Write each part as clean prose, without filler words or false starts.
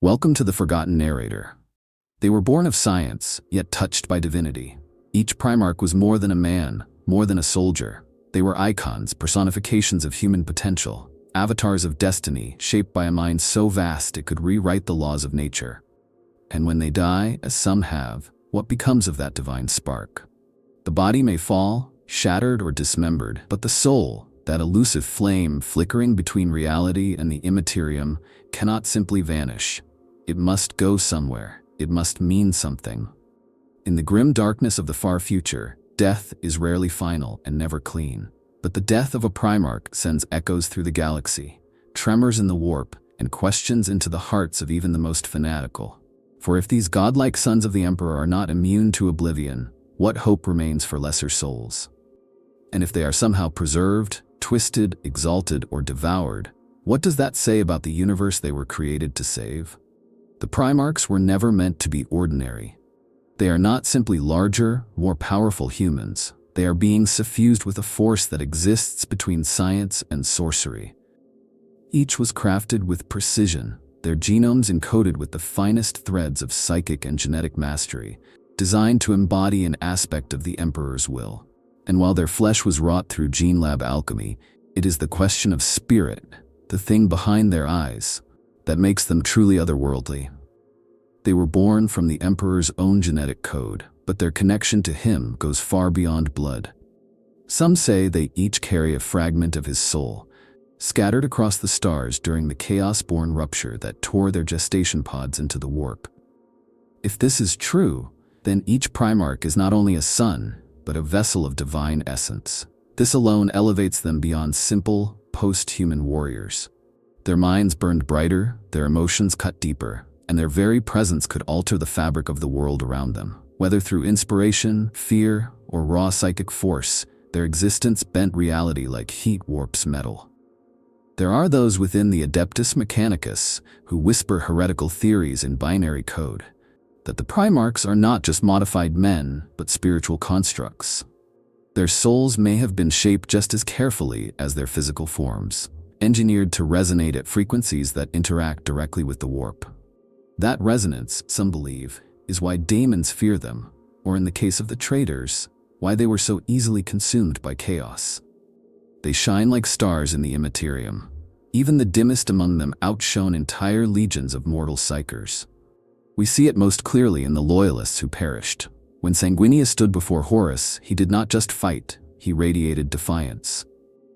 Welcome to the Forgotten Narrator. They were born of science, yet touched by divinity. Each Primarch was more than a man, more than a soldier. They were icons, personifications of human potential, avatars of destiny shaped by a mind so vast it could rewrite the laws of nature. And when they die, as some have, what becomes of that divine spark? The body may fall, shattered or dismembered, but the soul, that elusive flame flickering between reality and the immaterium, cannot simply vanish. It must go somewhere. It must mean something. In the grim darkness of the far future, death is rarely final and never clean. But the death of a Primarch sends echoes through the galaxy, tremors in the warp, and questions into the hearts of even the most fanatical. For if these godlike sons of the Emperor are not immune to oblivion, what hope remains for lesser souls? And if they are somehow preserved, twisted, exalted, or devoured, what does that say about the universe they were created to save? The Primarchs were never meant to be ordinary. They are not simply larger, more powerful humans. They are beings suffused with a force that exists between science and sorcery. Each was crafted with precision, their genomes encoded with the finest threads of psychic and genetic mastery, designed to embody an aspect of the Emperor's will. And while their flesh was wrought through gene lab alchemy, it is the question of spirit, the thing behind their eyes, that makes them truly otherworldly. They were born from the Emperor's own genetic code, but their connection to him goes far beyond blood. Some say they each carry a fragment of his soul, scattered across the stars during the chaos-born rupture that tore their gestation pods into the warp. If this is true, then each Primarch is not only a son, but a vessel of divine essence. This alone elevates them beyond simple, post-human warriors. Their minds burned brighter, their emotions cut deeper, and their very presence could alter the fabric of the world around them. Whether through inspiration, fear, or raw psychic force, their existence bent reality like heat warps metal. There are those within the Adeptus Mechanicus who whisper heretical theories in binary code, that the Primarchs are not just modified men, but spiritual constructs. Their souls may have been shaped just as carefully as their physical forms, engineered to resonate at frequencies that interact directly with the warp. That resonance, some believe, is why daemons fear them, or in the case of the traitors, why they were so easily consumed by chaos. They shine like stars in the immaterium. Even the dimmest among them outshone entire legions of mortal psychers. We see it most clearly in the loyalists who perished. When Sanguinius stood before Horus, he did not just fight, he radiated defiance.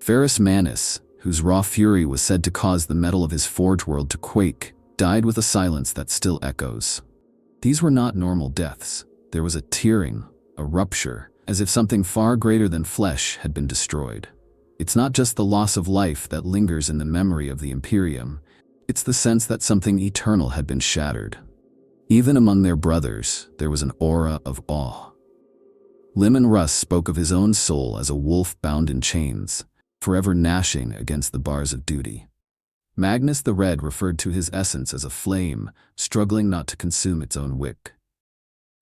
Ferrus Manus, whose raw fury was said to cause the metal of his forge world to quake, died with a silence that still echoes. These were not normal deaths. There was a tearing, a rupture, as if something far greater than flesh had been destroyed. It's not just the loss of life that lingers in the memory of the Imperium. It's the sense that something eternal had been shattered. Even among their brothers, there was an aura of awe. Lyman Russ spoke of his own soul as a wolf bound in chains, forever gnashing against the bars of duty. Magnus the Red referred to his essence as a flame, struggling not to consume its own wick.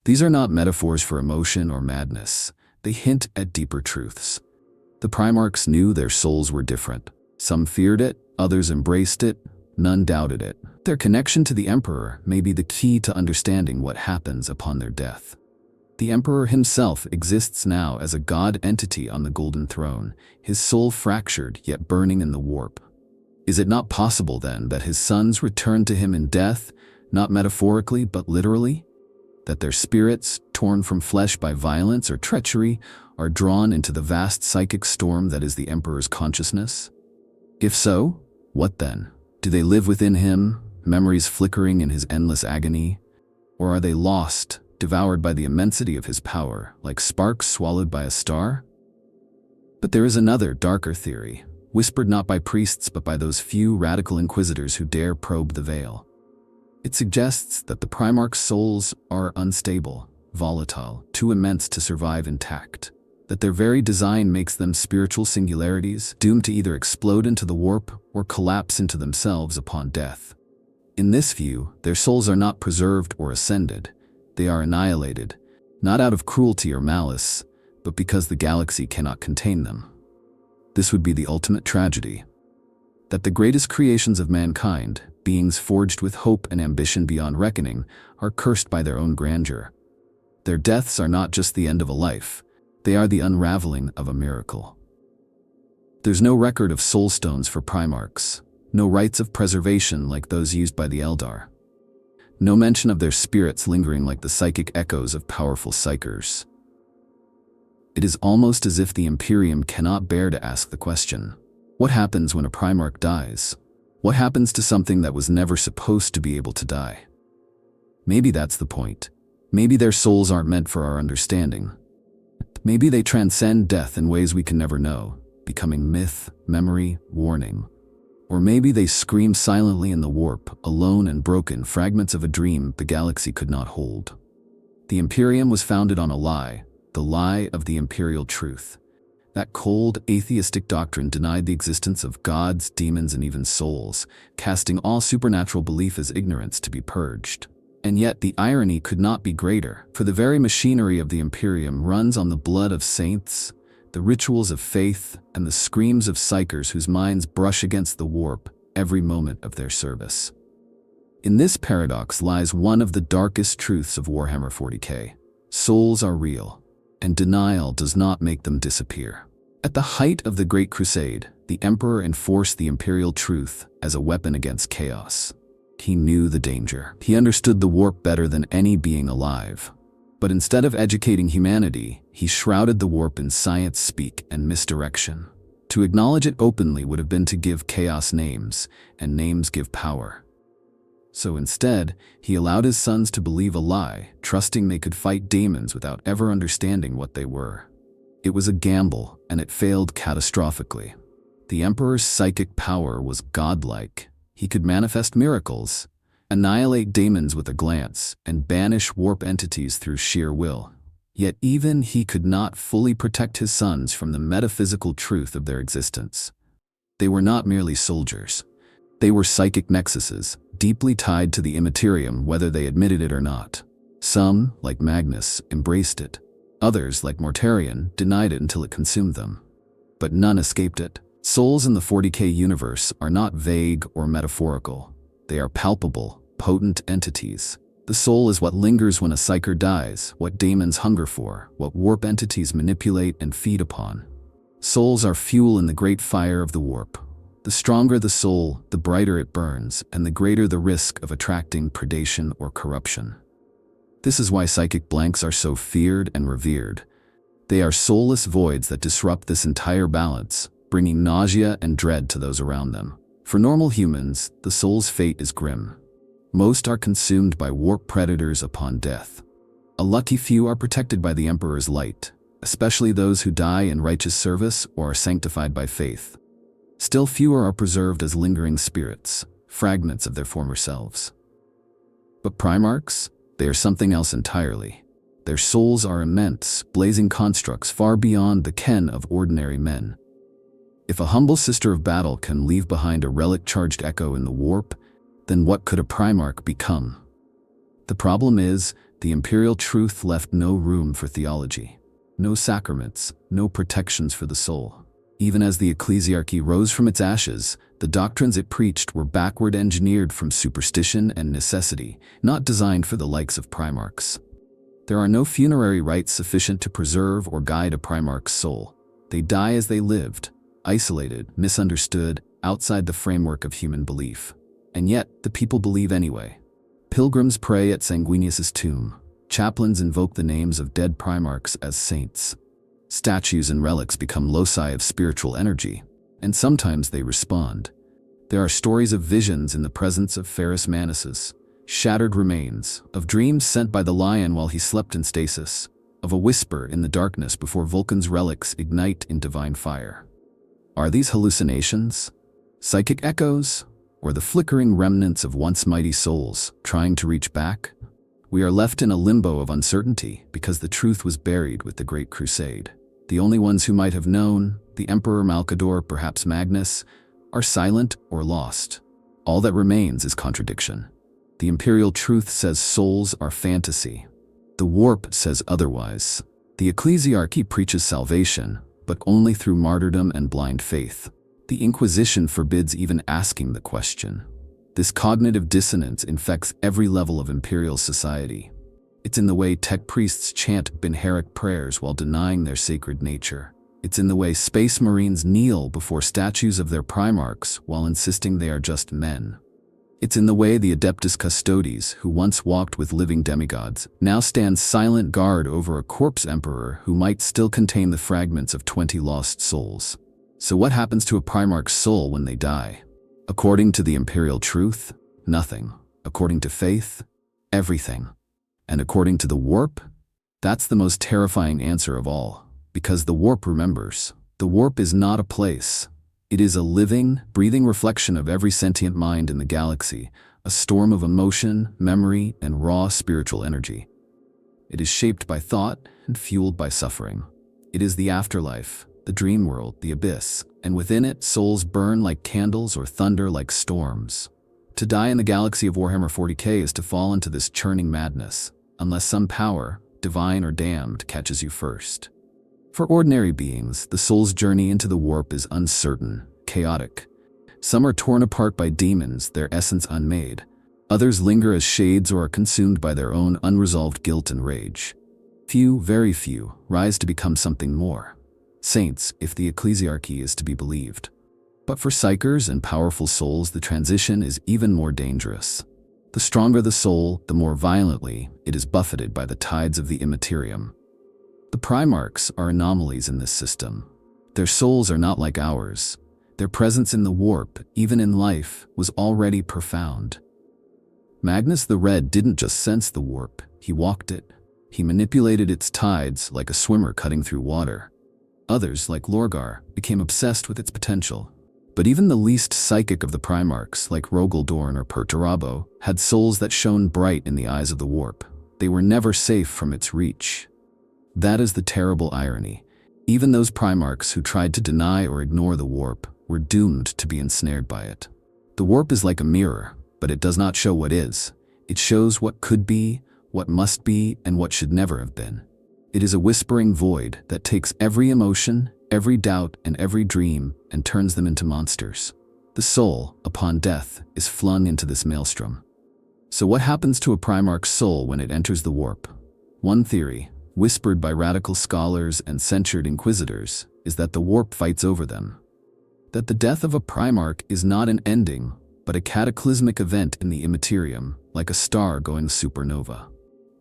These are not metaphors for emotion or madness. They hint at deeper truths. The Primarchs knew their souls were different. Some feared it, others embraced it, none doubted it. Their connection to the Emperor may be the key to understanding what happens upon their death. The Emperor himself exists now as a god entity on the Golden Throne, his soul fractured yet burning in the warp. Is it not possible, then, that his sons return to him in death, not metaphorically but literally? That their spirits, torn from flesh by violence or treachery, are drawn into the vast psychic storm that is the Emperor's consciousness? If so, what then? Do they live within him, memories flickering in his endless agony? Or are they lost, devoured by the immensity of his power, like sparks swallowed by a star? But there is another, darker theory, whispered not by priests but by those few radical inquisitors who dare probe the veil. It suggests that the Primarch's souls are unstable, volatile, too immense to survive intact, that their very design makes them spiritual singularities, doomed to either explode into the warp or collapse into themselves upon death. In this view, their souls are not preserved or ascended. They are annihilated, not out of cruelty or malice, but because the galaxy cannot contain them. This would be the ultimate tragedy. That the greatest creations of mankind, Beings forged with hope and ambition beyond reckoning are cursed by their own grandeur. Their deaths are not just the end of a life, they are the unraveling of a miracle. There's no record of soul stones for Primarchs, no rites of preservation like those used by the Eldar. No mention of their spirits lingering like the psychic echoes of powerful psykers. It is almost as if the Imperium cannot bear to ask the question, what happens when a Primarch dies? What happens to something that was never supposed to be able to die? Maybe that's the point. Maybe their souls aren't meant for our understanding. Maybe they transcend death in ways we can never know, becoming myth, memory, warning. Or maybe they scream silently in the warp, alone and broken, fragments of a dream the galaxy could not hold. The Imperium was founded on a lie, the lie of the imperial truth. That cold, atheistic doctrine denied the existence of gods, demons, and even souls, casting all supernatural belief as ignorance to be purged. And yet the irony could not be greater, for the very machinery of the Imperium runs on the blood of saints, the rituals of faith, and the screams of psykers whose minds brush against the warp every moment of their service. In this paradox lies one of the darkest truths of Warhammer 40k. Souls are real, and denial does not make them disappear. At the height of the Great Crusade, the Emperor enforced the imperial truth as a weapon against chaos. He knew the danger. He understood the warp better than any being alive. But instead of educating humanity, he shrouded the warp in science speak and misdirection. To acknowledge it openly would have been to give chaos names, and names give power. So instead, he allowed his sons to believe a lie, trusting they could fight daemons without ever understanding what they were. It was a gamble, and it failed catastrophically. The Emperor's psychic power was godlike. He could manifest miracles, annihilate daemons with a glance, and banish warp entities through sheer will. Yet even he could not fully protect his sons from the metaphysical truth of their existence. They were not merely soldiers. They were psychic nexuses, deeply tied to the immaterium whether they admitted it or not. Some, like Magnus, embraced it. Others, like Mortarion, denied it until it consumed them. But none escaped it. Souls in the 40k universe are not vague or metaphorical. They are palpable, potent entities. The soul is what lingers when a psyker dies, what daemons hunger for, what warp entities manipulate and feed upon. Souls are fuel in the great fire of the warp. The stronger the soul, the brighter it burns, and the greater the risk of attracting predation or corruption. This is why psychic blanks are so feared and revered. They are soulless voids that disrupt this entire balance, bringing nausea and dread to those around them. For normal humans, the soul's fate is grim. Most are consumed by warp predators upon death. A lucky few are protected by the Emperor's light, especially those who die in righteous service or are sanctified by faith. Still fewer are preserved as lingering spirits, fragments of their former selves. But Primarchs? They are something else entirely. Their souls are immense, blazing constructs far beyond the ken of ordinary men. If a humble sister of battle can leave behind a relic-charged echo in the warp, then what could a Primarch become? The problem is, the imperial truth left no room for theology. No sacraments, no protections for the soul. Even as the ecclesiarchy rose from its ashes, the doctrines it preached were backward engineered from superstition and necessity, not designed for the likes of Primarchs. There are no funerary rites sufficient to preserve or guide a Primarch's soul. They die as they lived, isolated, misunderstood, outside the framework of human belief. And yet, the people believe anyway. Pilgrims pray at Sanguinius's tomb. Chaplains invoke the names of dead Primarchs as saints. Statues and relics become loci of spiritual energy, and sometimes they respond. There are stories of visions in the presence of Ferrus Manus, shattered remains, of dreams sent by the lion while he slept in stasis, of a whisper in the darkness before Vulcan's relics ignite in divine fire. Are these hallucinations? Psychic echoes? Or the flickering remnants of once mighty souls trying to reach back? We are left in a limbo of uncertainty because the truth was buried with the Great Crusade. The only ones who might have known, the Emperor Malcador, perhaps Magnus, are silent or lost. All that remains is contradiction. The imperial truth says souls are fantasy. The warp says otherwise. The ecclesiarchy preaches salvation, but only through martyrdom and blind faith. The Inquisition forbids even asking the question. This cognitive dissonance infects every level of imperial society. It's in the way tech priests chant Benheric prayers while denying their sacred nature. It's in the way space marines kneel before statues of their primarchs while insisting they are just men. It's in the way the Adeptus Custodes, who once walked with living demigods, now stand silent guard over a corpse emperor who might still contain the fragments of 20 lost souls. So what happens to a Primarch's soul when they die? According to the imperial truth, nothing. According to faith, everything. And according to the warp, that's the most terrifying answer of all, because the warp remembers. The warp is not a place. It is a living, breathing reflection of every sentient mind in the galaxy, a storm of emotion, memory, and raw spiritual energy. It is shaped by thought and fueled by suffering. It is the afterlife, the dream world, the abyss, and within it, souls burn like candles or thunder like storms. To die in the galaxy of Warhammer 40k is to fall into this churning madness, unless some power, divine or damned, catches you first. For ordinary beings, the soul's journey into the warp is uncertain, chaotic. Some are torn apart by demons, their essence unmade. Others linger as shades or are consumed by their own unresolved guilt and rage. Few, very few, rise to become something more. Saints, if the ecclesiarchy is to be believed. But for psychers and powerful souls, the transition is even more dangerous. The stronger the soul, the more violently it is buffeted by the tides of the immaterium. The Primarchs are anomalies in this system. Their souls are not like ours. Their presence in the warp, even in life, was already profound. Magnus the Red didn't just sense the warp, he walked it. He manipulated its tides like a swimmer cutting through water. Others, like Lorgar, became obsessed with its potential. But even the least psychic of the Primarchs, like Rogaldorn or Perturabo, had souls that shone bright in the eyes of the warp. They were never safe from its reach. That is the terrible irony. Even those Primarchs who tried to deny or ignore the warp were doomed to be ensnared by it. The warp is like a mirror, but it does not show what is. It shows what could be, what must be, and what should never have been. It is a whispering void that takes every emotion, every doubt, and every dream and turns them into monsters. The soul, upon death, is flung into this maelstrom. So what happens to a Primarch's soul when it enters the warp? One theory, whispered by radical scholars and censured inquisitors, is that the warp fights over them. That the death of a Primarch is not an ending, but a cataclysmic event in the immaterium, like a star going supernova.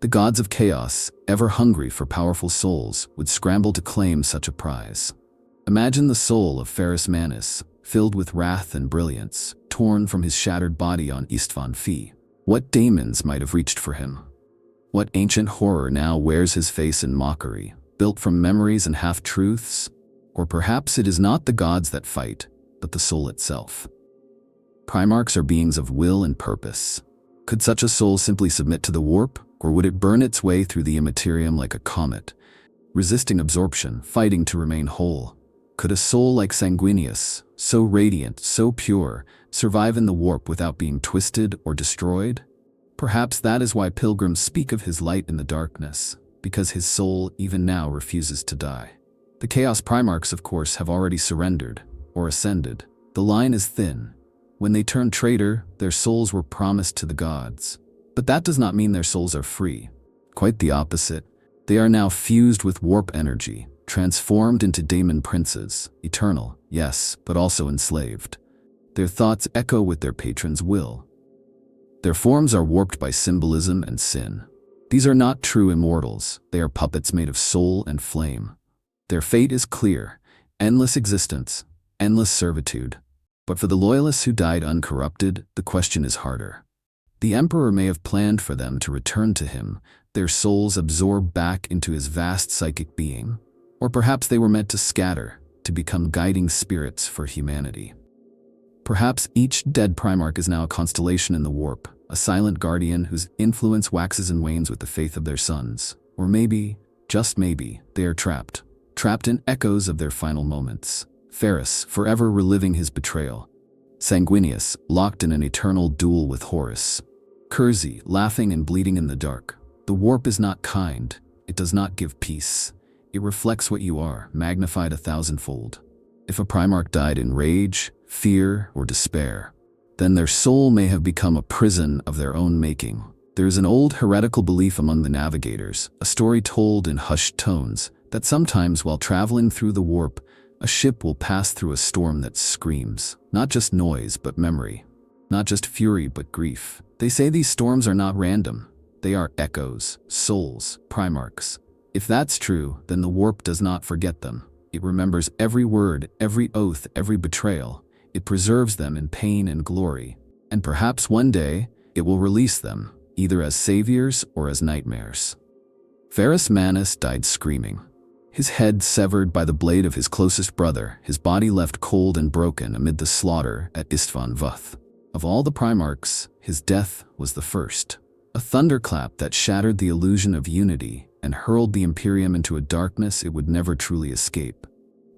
The gods of chaos, ever hungry for powerful souls, would scramble to claim such a prize. Imagine the soul of Ferrus Manus, filled with wrath and brilliance, torn from his shattered body on Istvan Fee. What daemons might have reached for him? What ancient horror now wears his face in mockery, built from memories and half-truths? Or perhaps it is not the gods that fight, but the soul itself. Primarchs are beings of will and purpose. Could such a soul simply submit to the warp, or would it burn its way through the immaterium like a comet, resisting absorption, fighting to remain whole? Could a soul like Sanguinius, so radiant, so pure, survive in the warp without being twisted or destroyed? Perhaps that is why pilgrims speak of his light in the darkness, because his soul even now refuses to die. The Chaos Primarchs, of course, have already surrendered, or ascended. The line is thin. When they turned traitor, their souls were promised to the gods. But that does not mean their souls are free. Quite the opposite. They are now fused with warp energy, transformed into daemon princes, eternal, yes, but also enslaved. Their thoughts echo with their patron's will. Their forms are warped by symbolism and sin. These are not true immortals. They are puppets made of soul and flame. Their fate is clear: endless existence, endless servitude. But for the loyalists who died uncorrupted, the question is harder. The Emperor may have planned for them to return to him, their souls absorbed back into his vast psychic being. Or perhaps they were meant to scatter, to become guiding spirits for humanity. Perhaps each dead Primarch is now a constellation in the warp, a silent guardian whose influence waxes and wanes with the faith of their sons. Or maybe, just maybe, they are trapped in echoes of their final moments. Ferrus, forever reliving his betrayal. Sanguinius, locked in an eternal duel with Horus. Curzi, laughing and bleeding in the dark. The warp is not kind. It does not give peace. It reflects what you are, magnified 1,000-fold. If a Primarch died in rage, fear, or despair, then their soul may have become a prison of their own making. There is an old heretical belief among the navigators, a story told in hushed tones, that sometimes while traveling through the warp, a ship will pass through a storm that screams, not just noise but memory, not just fury but grief. They say these storms are not random. They are echoes, souls, primarchs. If that's true, then the warp does not forget them. It remembers every word, every oath, every betrayal. It preserves them in pain and glory. And perhaps one day, it will release them, either as saviors or as nightmares. Ferrus Manus died screaming. His head severed by the blade of his closest brother, his body left cold and broken amid the slaughter at Istvan Vuth. Of all the Primarchs, his death was the first. A thunderclap that shattered the illusion of unity and hurled the Imperium into a darkness it would never truly escape.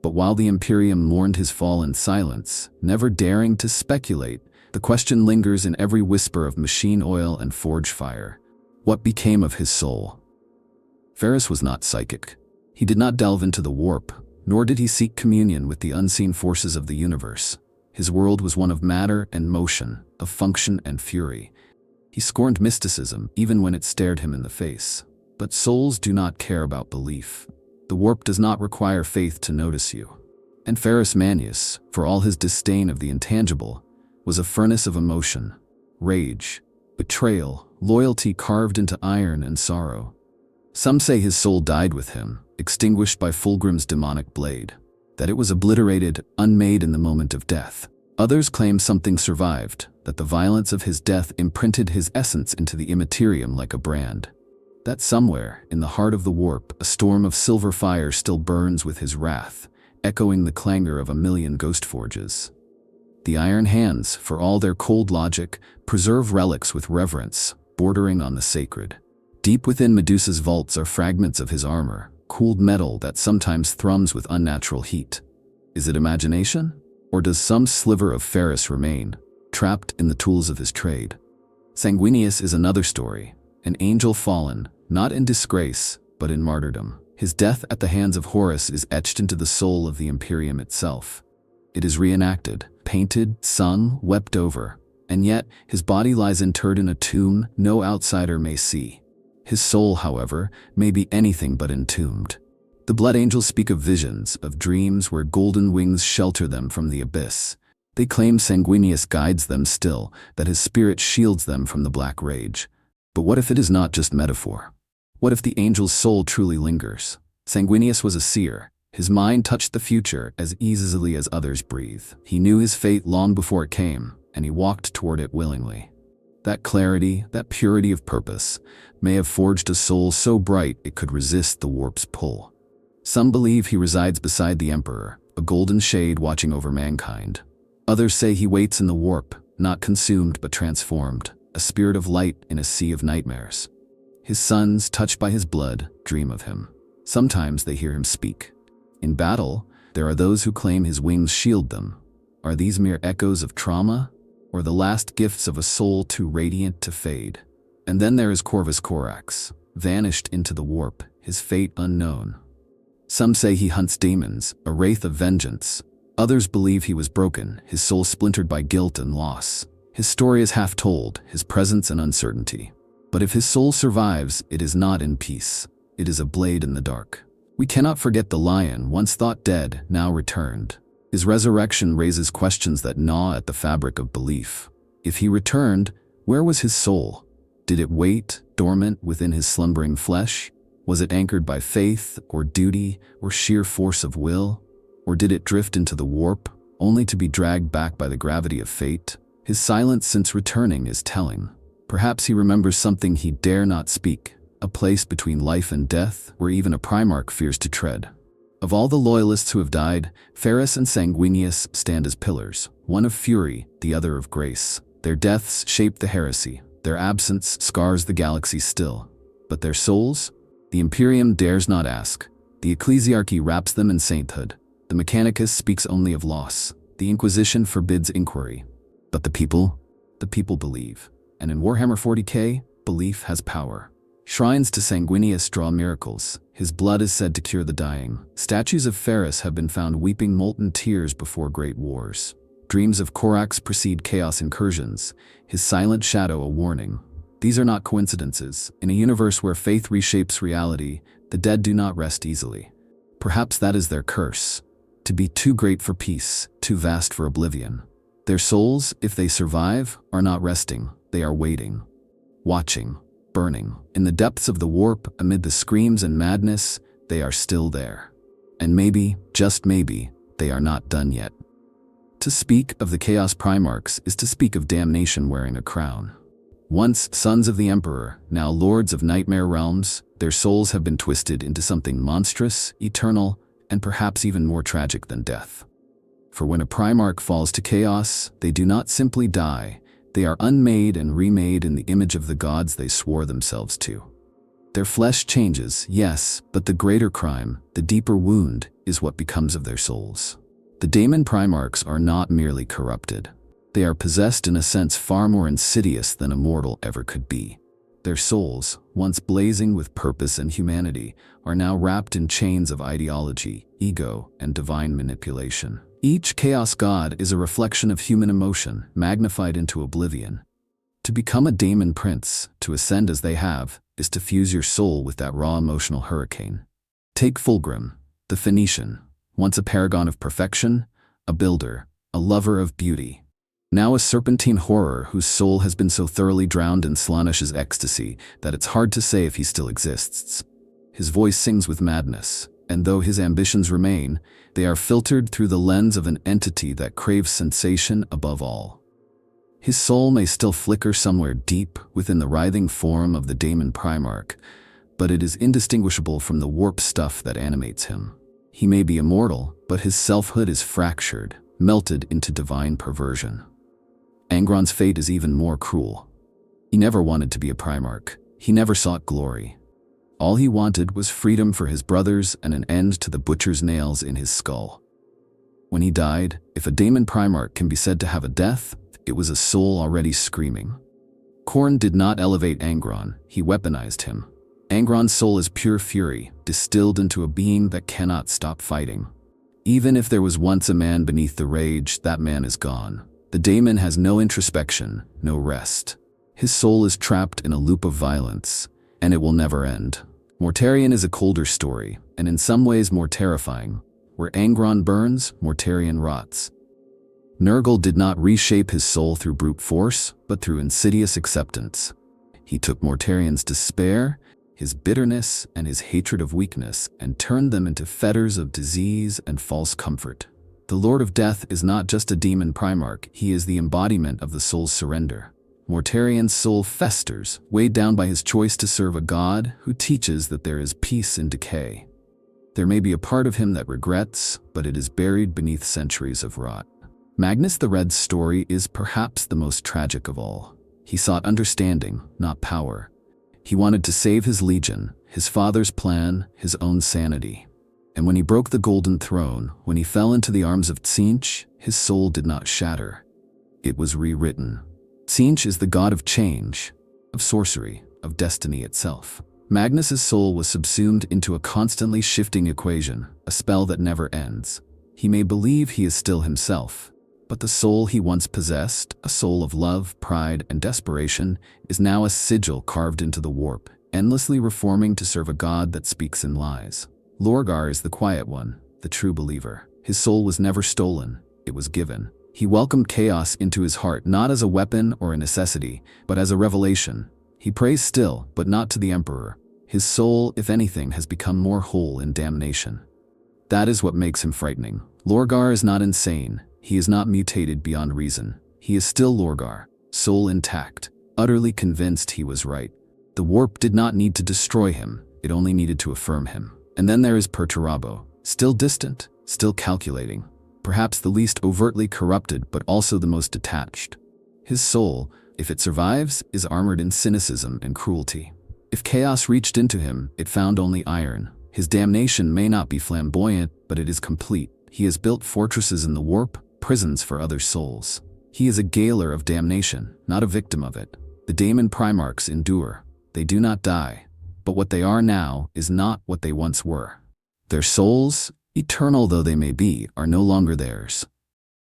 But while the Imperium mourned his fall in silence, never daring to speculate, the question lingers in every whisper of machine oil and forge fire. What became of his soul? Ferrus was not psychic. He did not delve into the warp, nor did he seek communion with the unseen forces of the universe. His world was one of matter and motion, of function and fury. He scorned mysticism, even when it stared him in the face. But souls do not care about belief. The warp does not require faith to notice you. And Ferrus Manus, for all his disdain of the intangible, was a furnace of emotion, rage, betrayal, loyalty carved into iron and sorrow. Some say his soul died with him, extinguished by Fulgrim's demonic blade, that it was obliterated, unmade in the moment of death. Others claim something survived, that the violence of his death imprinted his essence into the immaterium like a brand. That somewhere, in the heart of the warp, a storm of silver fire still burns with his wrath, echoing the clangor of a million ghost forges. The iron hands, for all their cold logic, preserve relics with reverence, bordering on the sacred. Deep within Medusa's vaults are fragments of his armor, cooled metal that sometimes thrums with unnatural heat. Is it imagination? Or does some sliver of Ferrus remain, trapped in the tools of his trade? Sanguinius is another story, an angel fallen, not in disgrace, but in martyrdom. His death at the hands of Horus is etched into the soul of the Imperium itself. It is reenacted, painted, sung, wept over, and yet his body lies interred in a tomb no outsider may see. His soul, however, may be anything but entombed. The Blood Angels speak of visions, of dreams where golden wings shelter them from the abyss. They claim Sanguinius guides them still, that his spirit shields them from the black rage. But what if it is not just metaphor? What if the angel's soul truly lingers? Sanguinius was a seer. His mind touched the future as easily as others breathe. He knew his fate long before it came, and he walked toward it willingly. That clarity, that purity of purpose, may have forged a soul so bright it could resist the warp's pull. Some believe he resides beside the Emperor, a golden shade watching over mankind. Others say he waits in the warp, not consumed but transformed, a spirit of light in a sea of nightmares. His sons, touched by his blood, dream of him. Sometimes they hear him speak. In battle, there are those who claim his wings shield them. Are these mere echoes of trauma, or the last gifts of a soul too radiant to fade? And then there is Corvus Corax, vanished into the warp, his fate unknown. Some say he hunts demons, a wraith of vengeance. Others believe he was broken, his soul splintered by guilt and loss. His story is half told, his presence an uncertainty. But if his soul survives, it is not in peace. It is a blade in the dark. We cannot forget the lion, once thought dead, now returned. His resurrection raises questions that gnaw at the fabric of belief. If he returned, where was his soul? Did it wait, dormant within his slumbering flesh? Was it anchored by faith, or duty, or sheer force of will? Or did it drift into the warp, only to be dragged back by the gravity of fate? His silence since returning is telling. Perhaps he remembers something he dare not speak, a place between life and death where even a Primarch fears to tread. Of all the loyalists who have died, Ferrus and Sanguinius stand as pillars, one of fury, the other of grace. Their deaths shaped the heresy, their absence scars the galaxy still. But their souls? The Imperium dares not ask. The Ecclesiarchy wraps them in sainthood. The Mechanicus speaks only of loss. The Inquisition forbids inquiry. But the people believe. And in Warhammer 40k, belief has power. Shrines to Sanguinius draw miracles. His blood is said to cure the dying. Statues of Ferrus have been found weeping molten tears before great wars. Dreams of Korax precede chaos incursions, his silent shadow a warning. These are not coincidences. In a universe where faith reshapes reality, the dead do not rest easily. Perhaps that is their curse, to be too great for peace, too vast for oblivion. Their souls, if they survive, are not resting, they are waiting, watching, burning. In the depths of the warp, amid the screams and madness, they are still there. And maybe, just maybe, they are not done yet. To speak of the Chaos Primarchs is to speak of damnation wearing a crown. Once sons of the Emperor, now lords of nightmare realms, their souls have been twisted into something monstrous, eternal, and perhaps even more tragic than death. For when a Primarch falls to chaos, they do not simply die, they are unmade and remade in the image of the gods they swore themselves to. Their flesh changes, yes, but the greater crime, the deeper wound, is what becomes of their souls. The Daemon Primarchs are not merely corrupted. They are possessed in a sense far more insidious than a mortal ever could be. Their souls, once blazing with purpose and humanity, are now wrapped in chains of ideology, ego, and divine manipulation. Each chaos god is a reflection of human emotion, magnified into oblivion. To become a Daemon prince, to ascend as they have, is to fuse your soul with that raw emotional hurricane. Take Fulgrim, the Phoenician, once a paragon of perfection, a builder, a lover of beauty. Now a serpentine horror whose soul has been so thoroughly drowned in Slaanesh's ecstasy that it's hard to say if he still exists. His voice sings with madness, and though his ambitions remain, they are filtered through the lens of an entity that craves sensation above all. His soul may still flicker somewhere deep within the writhing form of the Daemon Primarch, but it is indistinguishable from the warp stuff that animates him. He may be immortal, but his selfhood is fractured, melted into divine perversion. Angron's fate is even more cruel. He never wanted to be a Primarch. He never sought glory. All he wanted was freedom for his brothers and an end to the butcher's nails in his skull. When he died, if a Daemon Primarch can be said to have a death, it was a soul already screaming. Khorne did not elevate Angron, he weaponized him. Angron's soul is pure fury, distilled into a being that cannot stop fighting. Even if there was once a man beneath the rage, that man is gone. The Daemon has no introspection, no rest. His soul is trapped in a loop of violence, and it will never end. Mortarion is a colder story, and in some ways more terrifying. Where Angron burns, Mortarion rots. Nurgle did not reshape his soul through brute force, but through insidious acceptance. He took Mortarion's despair, his bitterness, and his hatred of weakness, and turned them into fetters of disease and false comfort. The Lord of Death is not just a Daemon Primarch, he is the embodiment of the soul's surrender. Mortarion's soul festers, weighed down by his choice to serve a god who teaches that there is peace in decay. There may be a part of him that regrets, but it is buried beneath centuries of rot. Magnus the Red's story is perhaps the most tragic of all. He sought understanding, not power. He wanted to save his legion, his father's plan, his own sanity. And when he broke the Golden Throne, when he fell into the arms of Tzeentch, his soul did not shatter. It was rewritten. Tzeentch is the god of change, of sorcery, of destiny itself. Magnus's soul was subsumed into a constantly shifting equation, a spell that never ends. He may believe he is still himself, but the soul he once possessed, a soul of love, pride, and desperation, is now a sigil carved into the warp, endlessly reforming to serve a god that speaks in lies. Lorgar is the quiet one, the true believer. His soul was never stolen, it was given. He welcomed chaos into his heart not as a weapon or a necessity, but as a revelation. He prays still, but not to the Emperor. His soul, if anything, has become more whole in damnation. That is what makes him frightening. Lorgar is not insane. He is not mutated beyond reason. He is still Lorgar, soul intact, utterly convinced he was right. The warp did not need to destroy him, it only needed to affirm him. And then there is Perturabo, still distant, still calculating, perhaps the least overtly corrupted but also the most detached. His soul, if it survives, is armored in cynicism and cruelty. If chaos reached into him, it found only iron. His damnation may not be flamboyant, but it is complete. He has built fortresses in the warp, prisons for other souls. He is a gaoler of damnation, not a victim of it. The Daemon Primarchs endure. They do not die. But what they are now is not what they once were. Their souls, eternal though they may be, are no longer theirs.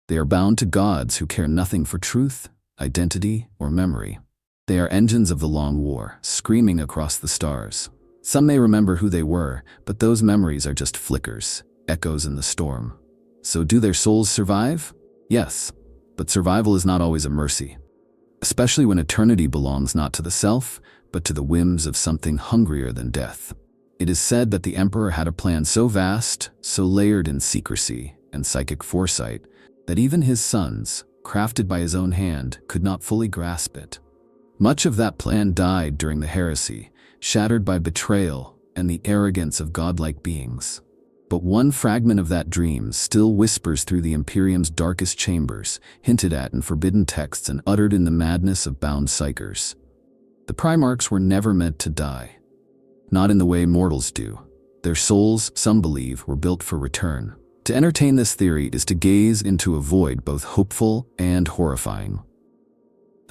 They are bound to gods who care nothing for truth, identity, or memory. They are engines of the long war, screaming across the stars. Some may remember who they were, but those memories are just flickers, echoes in the storm. So do their souls survive? Yes, but survival is not always a mercy, especially when eternity belongs not to the self, but to the whims of something hungrier than death. It is said that the Emperor had a plan so vast, so layered in secrecy and psychic foresight, that even his sons, crafted by his own hand, could not fully grasp it. Much of that plan died during the heresy, shattered by betrayal and the arrogance of godlike beings. But one fragment of that dream still whispers through the Imperium's darkest chambers, hinted at in forbidden texts and uttered in the madness of bound psychers. The Primarchs were never meant to die. Not in the way mortals do. Their souls, some believe, were built for return. To entertain this theory is to gaze into a void both hopeful and horrifying.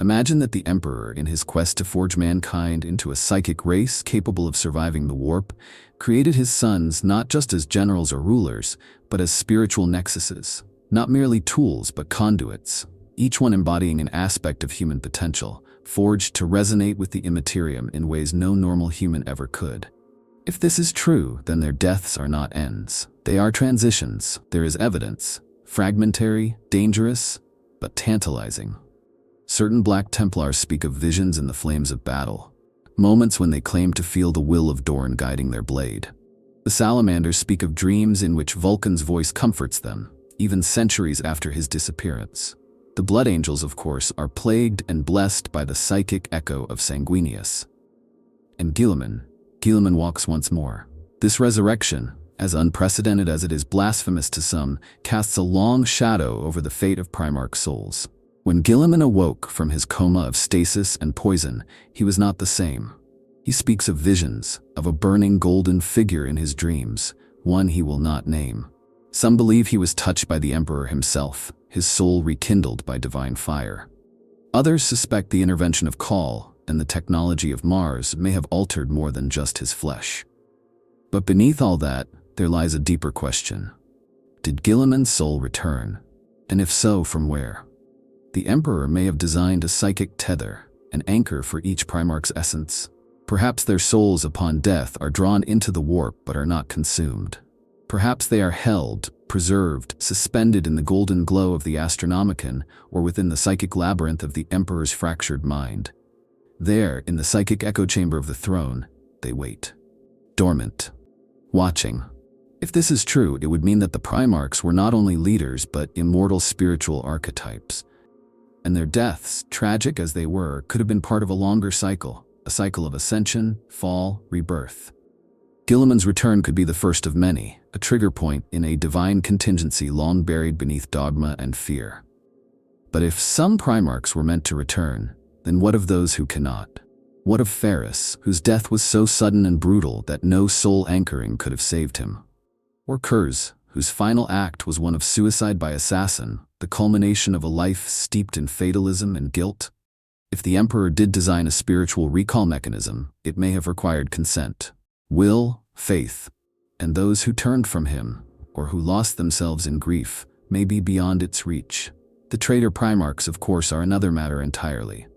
Imagine that the Emperor, in his quest to forge mankind into a psychic race capable of surviving the warp, created his sons not just as generals or rulers, but as spiritual nexuses, not merely tools but conduits, each one embodying an aspect of human potential, forged to resonate with the immaterium in ways no normal human ever could. If this is true, then their deaths are not ends. They are transitions. There is evidence, fragmentary, dangerous, but tantalizing. Certain Black Templars speak of visions in the flames of battle, moments when they claim to feel the will of Dorn guiding their blade. The Salamanders speak of dreams in which Vulcan's voice comforts them, even centuries after his disappearance. The Blood Angels, of course, are plagued and blessed by the psychic echo of Sanguinius. And Guilliman walks once more. This resurrection, as unprecedented as it is blasphemous to some, casts a long shadow over the fate of Primarch souls. When Guilliman awoke from his coma of stasis and poison, he was not the same. He speaks of visions, of a burning golden figure in his dreams, one he will not name. Some believe he was touched by the Emperor himself, his soul rekindled by divine fire. Others suspect the intervention of Kal and the technology of Mars may have altered more than just his flesh. But beneath all that, there lies a deeper question. Did Guilliman's soul return? And if so, from where? The Emperor may have designed a psychic tether, an anchor for each Primarch's essence. Perhaps their souls upon death are drawn into the warp but are not consumed. Perhaps they are held, preserved, suspended in the golden glow of the Astronomicon or within the psychic labyrinth of the Emperor's fractured mind. There, in the psychic echo chamber of the throne, they wait. Dormant. Watching. If this is true, it would mean that the Primarchs were not only leaders but immortal spiritual archetypes. And their deaths, tragic as they were, could have been part of a longer cycle, a cycle of ascension, fall, rebirth. Guilliman's return could be the first of many, a trigger point in a divine contingency long buried beneath dogma and fear. But if some Primarchs were meant to return, then what of those who cannot? What of Ferris, whose death was so sudden and brutal that no soul anchoring could have saved him? Or Kurz, whose final act was one of suicide by assassin, the culmination of a life steeped in fatalism and guilt? If the Emperor did design a spiritual recall mechanism, it may have required consent, will, faith, and those who turned from him, or who lost themselves in grief, may be beyond its reach. The traitor Primarchs, of course, are another matter entirely.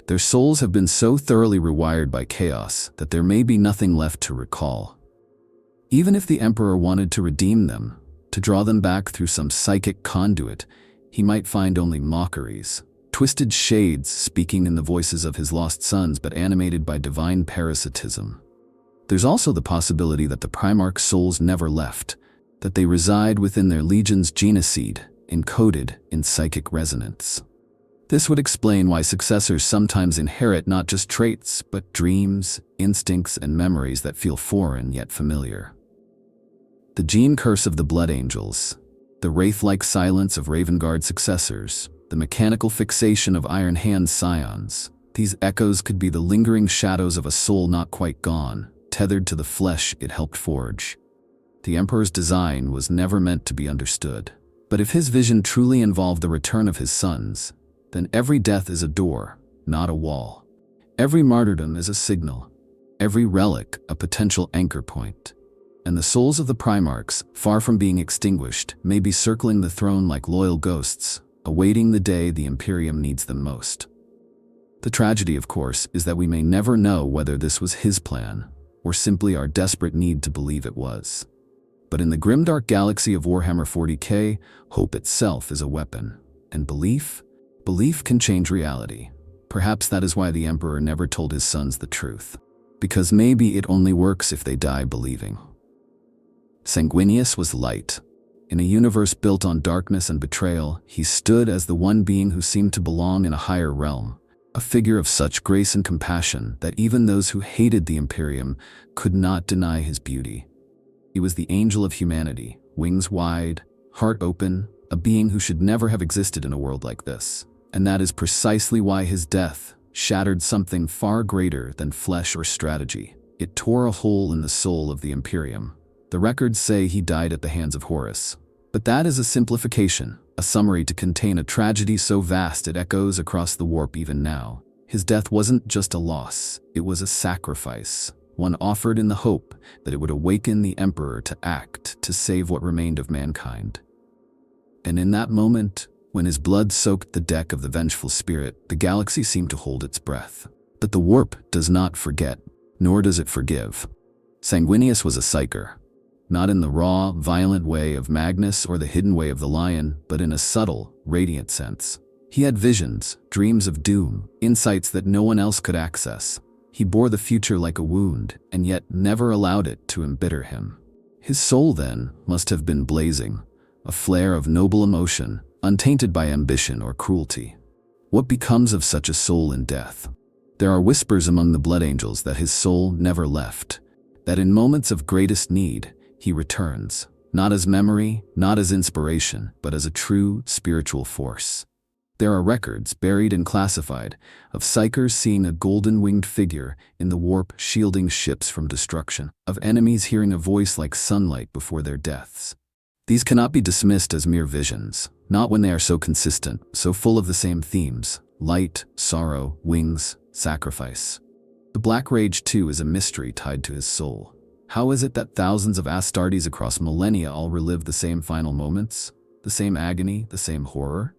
Their souls have been so thoroughly rewired by chaos that there may be nothing left to recall. Even if the Emperor wanted to redeem them, to draw them back through some psychic conduit, he might find only mockeries, twisted shades speaking in the voices of his lost sons but animated by divine parasitism. There's also the possibility that the Primarch souls never left, that they reside within their legion's genoseed, encoded in psychic resonance. This would explain why successors sometimes inherit not just traits, but dreams, instincts, and memories that feel foreign yet familiar. The gene curse of the Blood Angels, the wraith-like silence of Ravengard successors, the mechanical fixation of Iron Hand scions, these echoes could be the lingering shadows of a soul not quite gone, tethered to the flesh it helped forge. The Emperor's design was never meant to be understood. But if his vision truly involved the return of his sons, then every death is a door, not a wall. Every martyrdom is a signal. Every relic a potential anchor point. and the souls of the Primarchs, far from being extinguished, may be circling the throne like loyal ghosts, awaiting the day the Imperium needs them most. The tragedy, of course, is that we may never know whether this was his plan, or simply our desperate need to believe it was. But in the grimdark galaxy of Warhammer 40k, hope itself is a weapon, and belief can change reality. Perhaps that is why the Emperor never told his sons the truth, because maybe it only works if they die believing. Sanguinius was light. In a universe built on darkness and betrayal, he stood as the one being who seemed to belong in a higher realm, a figure of such grace and compassion that even those who hated the Imperium could not deny his beauty. He was the angel of humanity, wings wide, heart open, a being who should never have existed in a world like this. And that is precisely why his death shattered something far greater than flesh or strategy. It tore a hole in the soul of the Imperium. The records say he died at the hands of Horus. But that is a simplification, a summary to contain a tragedy so vast it echoes across the warp even now. His death wasn't just a loss, it was a sacrifice, one offered in the hope that it would awaken the Emperor to act to save what remained of mankind. And in that moment, when his blood soaked the deck of the vengeful spirit, the galaxy seemed to hold its breath. But the warp does not forget, nor does it forgive. Sanguinius was a psyker. Not in the raw, violent way of Magnus or the hidden way of the lion, but in a subtle, radiant sense. He had visions, dreams of doom, insights that no one else could access. He bore the future like a wound, and yet never allowed it to embitter him. His soul, then, must have been blazing, a flare of noble emotion, untainted by ambition or cruelty. What becomes of such a soul in death? There are whispers among the Blood Angels that his soul never left, that in moments of greatest need, he returns, not as memory, not as inspiration, but as a true spiritual force. There are records, buried and classified, of psychers seeing a golden-winged figure in the warp shielding ships from destruction, of enemies hearing a voice like sunlight before their deaths. These cannot be dismissed as mere visions, not when they are so consistent, so full of the same themes: light, sorrow, wings, sacrifice. The Black Rage, too, is a mystery tied to his soul. How is it that thousands of Astartes across millennia all relive the same final moments? The same agony, the same horror?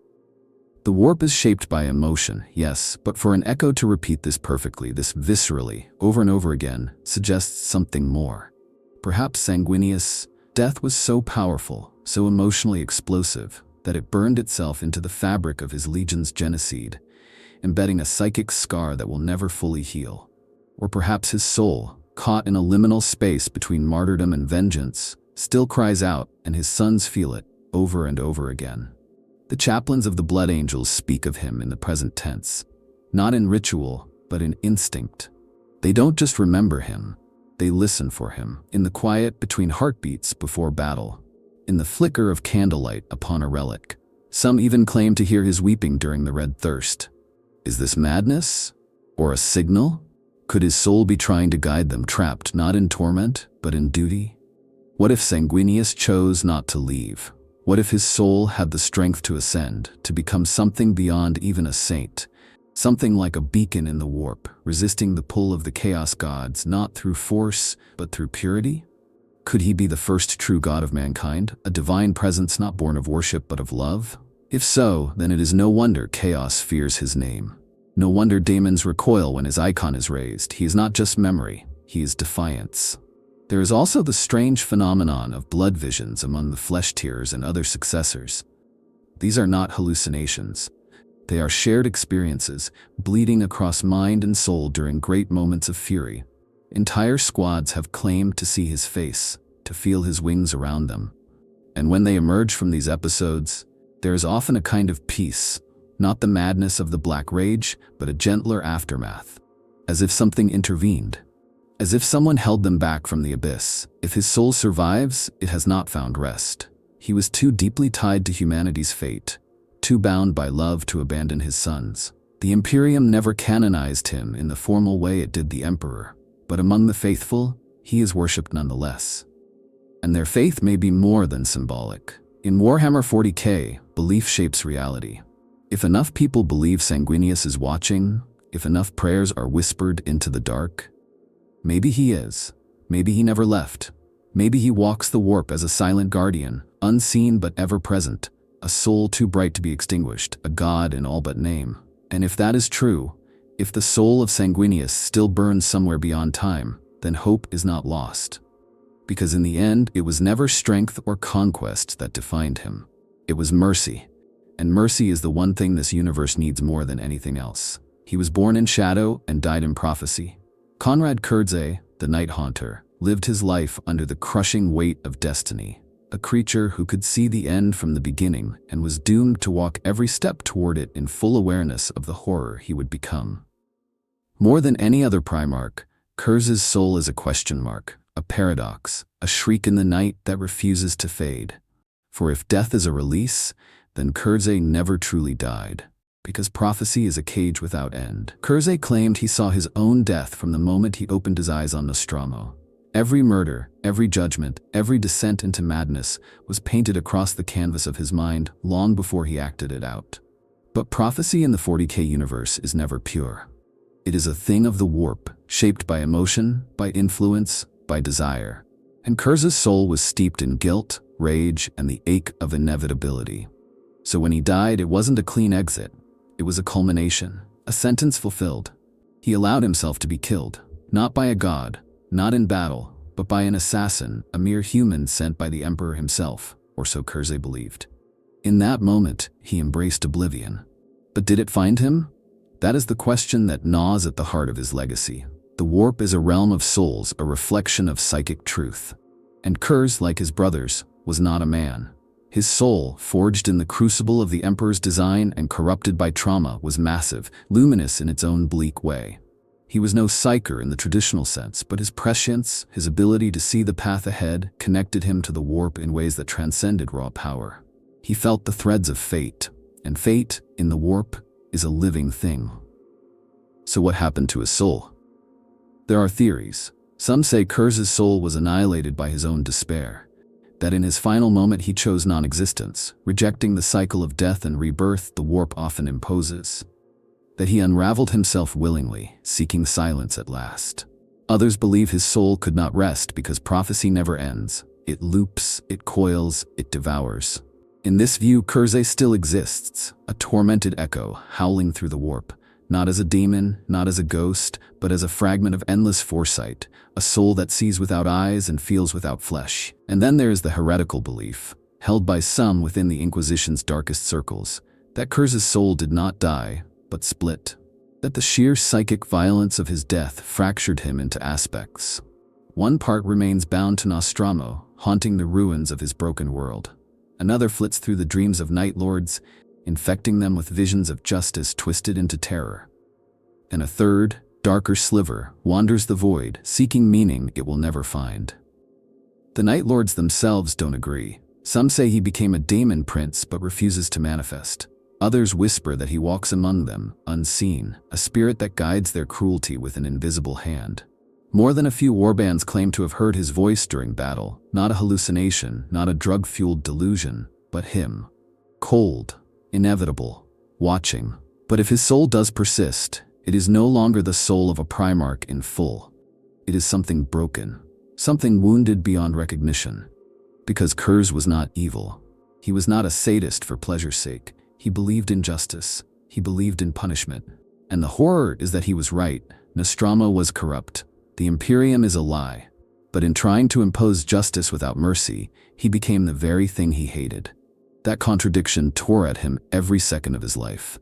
The warp is shaped by emotion, yes, but for an echo to repeat this perfectly, this viscerally, over and over again, suggests something more. Perhaps Sanguinius' death was so powerful, so emotionally explosive, that it burned itself into the fabric of his legion's genocide, embedding a psychic scar that will never fully heal. Or perhaps his soul, caught in a liminal space between martyrdom and vengeance, still cries out, and his sons feel it, over and over again. The chaplains of the Blood Angels speak of him in the present tense, not in ritual, but in instinct. They don't just remember him, they listen for him, in the quiet between heartbeats before battle, in the flicker of candlelight upon a relic. Some even claim to hear his weeping during the Red Thirst. Is this madness? Or a signal? Could his soul be trying to guide them, trapped not in torment, but in duty? What if Sanguinius chose not to leave? What if his soul had the strength to ascend, to become something beyond even a saint? Something like a beacon in the warp, resisting the pull of the chaos gods, not through force, but through purity? Could he be the first true god of mankind, a divine presence not born of worship but of love? If so, then it is no wonder chaos fears his name. No wonder demons recoil when his icon is raised. He is not just memory, he is defiance. There is also the strange phenomenon of blood visions among the flesh-tearers and other successors. These are not hallucinations. They are shared experiences, bleeding across mind and soul during great moments of fury. Entire squads have claimed to see his face, to feel his wings around them. And when they emerge from these episodes, there is often a kind of peace, not the madness of the Black Rage, but a gentler aftermath, as if something intervened, as if someone held them back from the abyss. If his soul survives, it has not found rest. He was too deeply tied to humanity's fate, too bound by love to abandon his sons. The Imperium never canonized him in the formal way it did the Emperor, but among the faithful, he is worshipped nonetheless. And their faith may be more than symbolic. In Warhammer 40k, belief shapes reality. If enough people believe Sanguinius is watching, if enough prayers are whispered into the dark, maybe he is. Maybe he never left. Maybe he walks the warp as a silent guardian, unseen but ever present, a soul too bright to be extinguished, a god in all but name. And if that is true, if the soul of Sanguinius still burns somewhere beyond time, then hope is not lost. Because in the end, it was never strength or conquest that defined him. It was mercy. And mercy is the one thing this universe needs more than anything else. He was born in shadow and died in prophecy. Konrad Kurze, the Night Haunter, lived his life under the crushing weight of destiny, a creature who could see the end from the beginning and was doomed to walk every step toward it in full awareness of the horror he would become. More than any other Primarch, Kurze's soul is a question mark, a paradox, a shriek in the night that refuses to fade. For if death is a release, then Kurze never truly died. Because prophecy is a cage without end. Kurze claimed he saw his own death from the moment he opened his eyes on Nostromo. Every murder, every judgment, every descent into madness was painted across the canvas of his mind long before he acted it out. But prophecy in the 40k universe is never pure. It is a thing of the warp, shaped by emotion, by influence, by desire. And Kurze's soul was steeped in guilt, rage, and the ache of inevitability. So when he died, it wasn't a clean exit. It was a culmination, a sentence fulfilled. He allowed himself to be killed, not by a god, not in battle, but by an assassin, a mere human sent by the Emperor himself, or so Kurze believed. In that moment, he embraced oblivion. But did it find him? That is the question that gnaws at the heart of his legacy. The warp is a realm of souls, a reflection of psychic truth. And Kurze, like his brothers, was not a man. His soul, forged in the crucible of the Emperor's design and corrupted by trauma, was massive, luminous in its own bleak way. He was no psyker in the traditional sense, but his prescience, his ability to see the path ahead, connected him to the warp in ways that transcended raw power. He felt the threads of fate, and fate, in the warp, is a living thing. So what happened to his soul? There are theories. Some say Kurze's soul was annihilated by his own despair. That in his final moment he chose non-existence, rejecting the cycle of death and rebirth the warp often imposes. That he unraveled himself willingly, seeking silence at last. Others believe his soul could not rest because prophecy never ends. It loops, it coils, it devours. In this view, Kurze still exists, a tormented echo howling through the warp, not as a demon, not as a ghost, but as a fragment of endless foresight, a soul that sees without eyes and feels without flesh. And then there is the heretical belief, held by some within the Inquisition's darkest circles, that Kurze's soul did not die, but split. That the sheer psychic violence of his death fractured him into aspects. One part remains bound to Nostromo, haunting the ruins of his broken world. Another flits through the dreams of Night Lords, infecting them with visions of justice twisted into terror. And a third, darker sliver, wanders the void, seeking meaning it will never find. The Night Lords themselves don't agree. Some say he became a daemon prince but refuses to manifest. Others whisper that he walks among them, unseen, a spirit that guides their cruelty with an invisible hand. More than a few warbands claim to have heard his voice during battle, not a hallucination, not a drug-fueled delusion, but him. Cold, inevitable, watching. But if his soul does persist, it is no longer the soul of a Primarch in full. It is something broken, something wounded beyond recognition. Because Kurze was not evil. He was not a sadist for pleasure's sake. He believed in justice. He believed in punishment. And the horror is that he was right. Nostromo was corrupt. The Imperium is a lie. But in trying to impose justice without mercy, he became the very thing he hated. That contradiction tore at him every second of his life.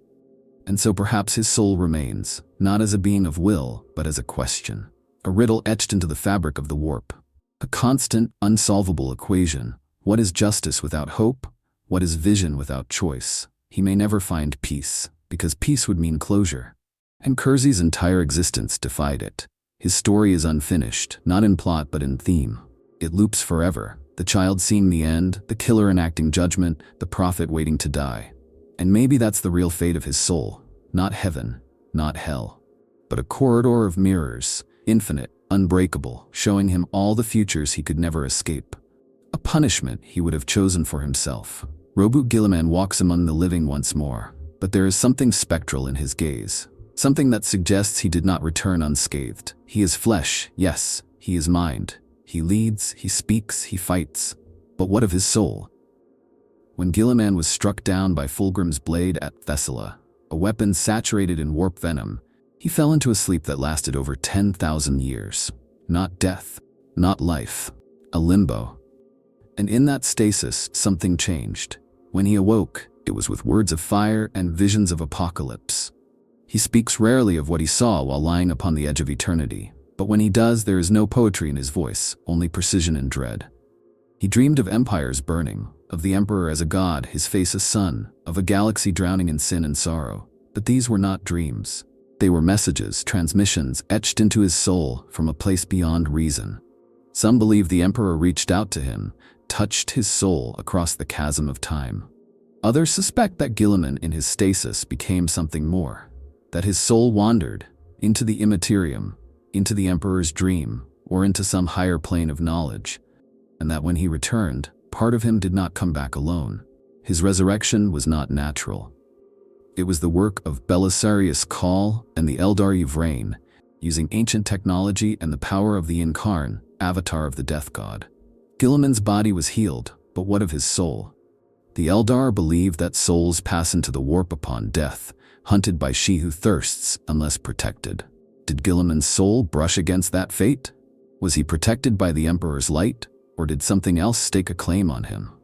And so perhaps his soul remains, not as a being of will, but as a question. A riddle etched into the fabric of the warp. A constant, unsolvable equation. What is justice without hope? What is vision without choice? He may never find peace, because peace would mean closure. And Kurze's entire existence defied it. His story is unfinished, not in plot but in theme. It loops forever. The child seeing the end, the killer enacting judgment, the prophet waiting to die. And maybe that's the real fate of his soul. Not heaven, not hell, but a corridor of mirrors, infinite, unbreakable, showing him all the futures he could never escape. A punishment he would have chosen for himself. Roboute Guilliman walks among the living once more, but there is something spectral in his gaze. Something that suggests he did not return unscathed. He is flesh, yes, he is mind. He leads, he speaks, he fights. But what of his soul? When Guilliman was struck down by Fulgrim's blade at Thessalia, a weapon saturated in warp venom, he fell into a sleep that lasted over 10,000 years. Not death, not life, a limbo. And in that stasis, something changed. When he awoke, it was with words of fire and visions of apocalypse. He speaks rarely of what he saw while lying upon the edge of eternity, but when he does, there is no poetry in his voice, only precision and dread. He dreamed of empires burning, of the emperor as a god, his face a sun, of a galaxy drowning in sin and sorrow. But these were not dreams. They were messages, transmissions, etched into his soul from a place beyond reason. Some believe the emperor reached out to him, touched his soul across the chasm of time. Others suspect that Guilliman in his stasis became something more, that his soul wandered into the immaterium, into the emperor's dream, or into some higher plane of knowledge, and that when he returned, part of him did not come back alone. His resurrection was not natural. It was the work of Belisarius Cawl and the Eldar Yvraine, using ancient technology and the power of the Incarn, avatar of the death god. Guilliman's body was healed, but what of his soul? The Eldar believe that souls pass into the warp upon death, hunted by she who thirsts unless protected. Did Guilliman's soul brush against that fate? Was he protected by the Emperor's light, or did something else stake a claim on him?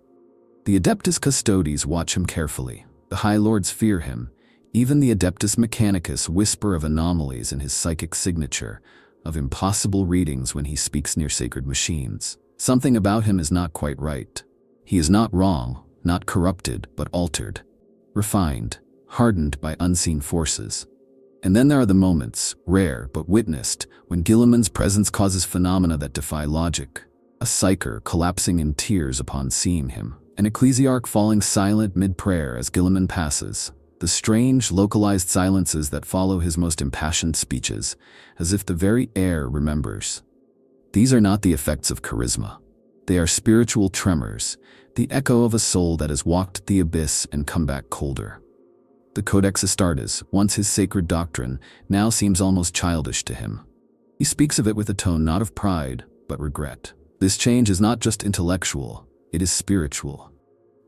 The Adeptus Custodes watch him carefully. The High Lords fear him. Even the Adeptus Mechanicus whisper of anomalies in his psychic signature, of impossible readings when he speaks near sacred machines. Something about him is not quite right. He is not wrong, not corrupted, but altered, refined, hardened by unseen forces. And then there are the moments, rare but witnessed, when Guilliman's presence causes phenomena that defy logic. A psyker collapsing in tears upon seeing him, an ecclesiarch falling silent mid-prayer as Guilliman passes, the strange, localized silences that follow his most impassioned speeches, as if the very air remembers. These are not the effects of charisma. They are spiritual tremors, the echo of a soul that has walked the abyss and come back colder. The Codex Astartes, once his sacred doctrine, now seems almost childish to him. He speaks of it with a tone not of pride, but regret. This change is not just intellectual, it is spiritual.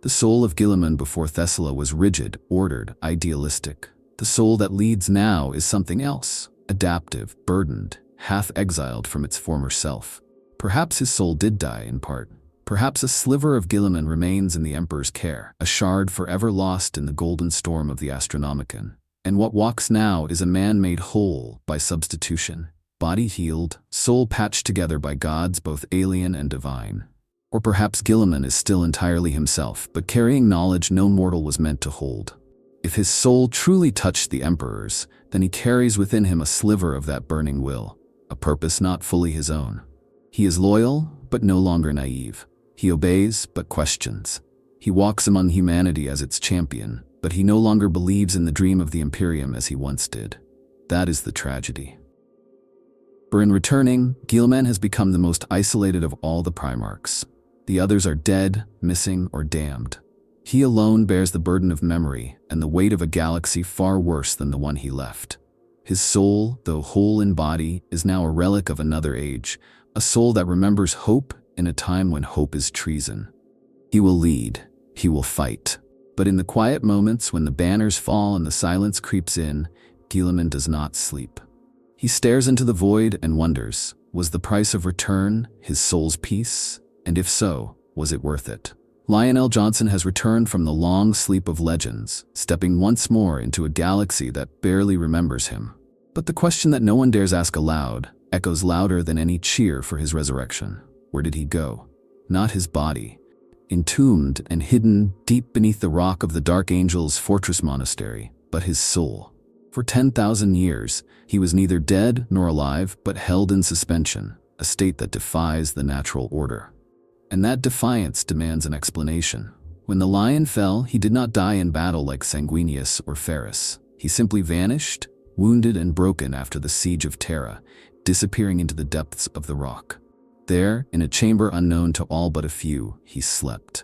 The soul of Guilliman before Thessalia was rigid, ordered, idealistic. The soul that leads now is something else, adaptive, burdened, half-exiled from its former self. Perhaps his soul did die in part. Perhaps a sliver of Guilliman remains in the Emperor's care, a shard forever lost in the golden storm of the Astronomicon. And what walks now is a man made whole by substitution, body healed, soul patched together by gods both alien and divine. Or perhaps Guilliman is still entirely himself, but carrying knowledge no mortal was meant to hold. If his soul truly touched the Emperor's, then he carries within him a sliver of that burning will, a purpose not fully his own. He is loyal, but no longer naive. He obeys, but questions. He walks among humanity as its champion, but he no longer believes in the dream of the Imperium as he once did. That is the tragedy. For in returning, Guilliman has become the most isolated of all the Primarchs. The others are dead, missing, or damned. He alone bears the burden of memory and the weight of a galaxy far worse than the one he left. His soul, though whole in body, is now a relic of another age, a soul that remembers hope in a time when hope is treason. He will lead, he will fight. But in the quiet moments when the banners fall and the silence creeps in, Guilliman does not sleep. He stares into the void and wonders, was the price of return his soul's peace? And if so, was it worth it? Lionel Johnson has returned from the long sleep of legends, stepping once more into a galaxy that barely remembers him. But the question that no one dares ask aloud echoes louder than any cheer for his resurrection. Where did he go? Not his body, entombed and hidden deep beneath the rock of the Dark Angel's fortress monastery, but his soul. For 10,000 years, he was neither dead nor alive, but held in suspension, a state that defies the natural order. And that defiance demands an explanation. When the lion fell, he did not die in battle like Sanguinius or Ferris. He simply vanished, wounded and broken after the siege of Terra, disappearing into the depths of the rock. There, in a chamber unknown to all but a few, he slept.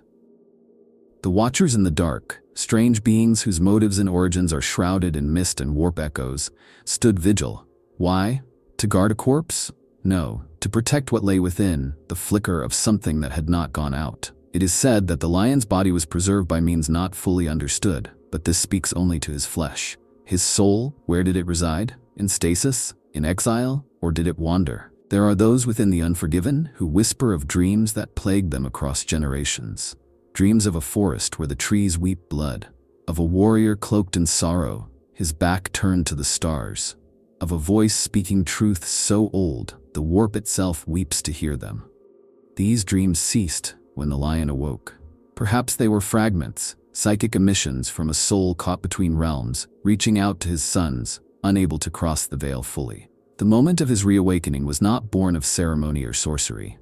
The Watchers in the dark, strange beings whose motives and origins are shrouded in mist and warp echoes, stood vigil. Why? To guard a corpse? No, to protect what lay within, the flicker of something that had not gone out. It is said that the lion's body was preserved by means not fully understood, but this speaks only to his flesh. His soul, where did it reside? In stasis? In exile? Or did it wander? There are those within the unforgiven who whisper of dreams that plagued them across generations. Dreams of a forest where the trees weep blood, of a warrior cloaked in sorrow, his back turned to the stars, of a voice speaking truth so old, the warp itself weeps to hear them. These dreams ceased when the lion awoke. Perhaps they were fragments, psychic emissions from a soul caught between realms, reaching out to his sons, unable to cross the veil fully. The moment of his reawakening was not born of ceremony or sorcery.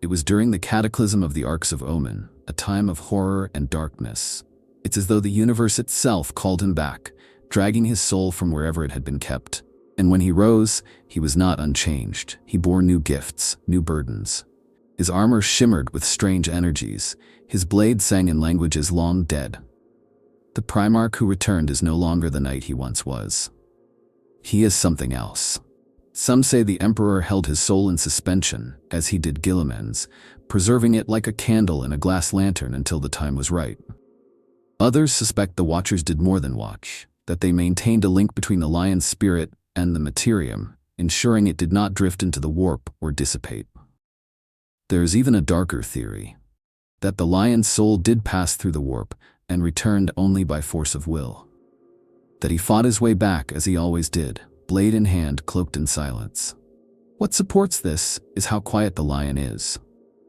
It was during the cataclysm of the Arcs of Omen, a time of horror and darkness. It's as though the universe itself called him back, dragging his soul from wherever it had been kept. And when he rose, he was not unchanged. He bore new gifts, new burdens. His armor shimmered with strange energies. His blade sang in languages long dead. The Primarch who returned is no longer the knight he once was. He is something else. Some say the Emperor held his soul in suspension, as he did Guilliman's, preserving it like a candle in a glass lantern until the time was right. Others suspect the Watchers did more than watch, that they maintained a link between the lion's spirit and the materium, ensuring it did not drift into the warp or dissipate. There is even a darker theory, that the lion's soul did pass through the warp and returned only by force of will. That he fought his way back as he always did, blade in hand, cloaked in silence. What supports this is how quiet the lion is.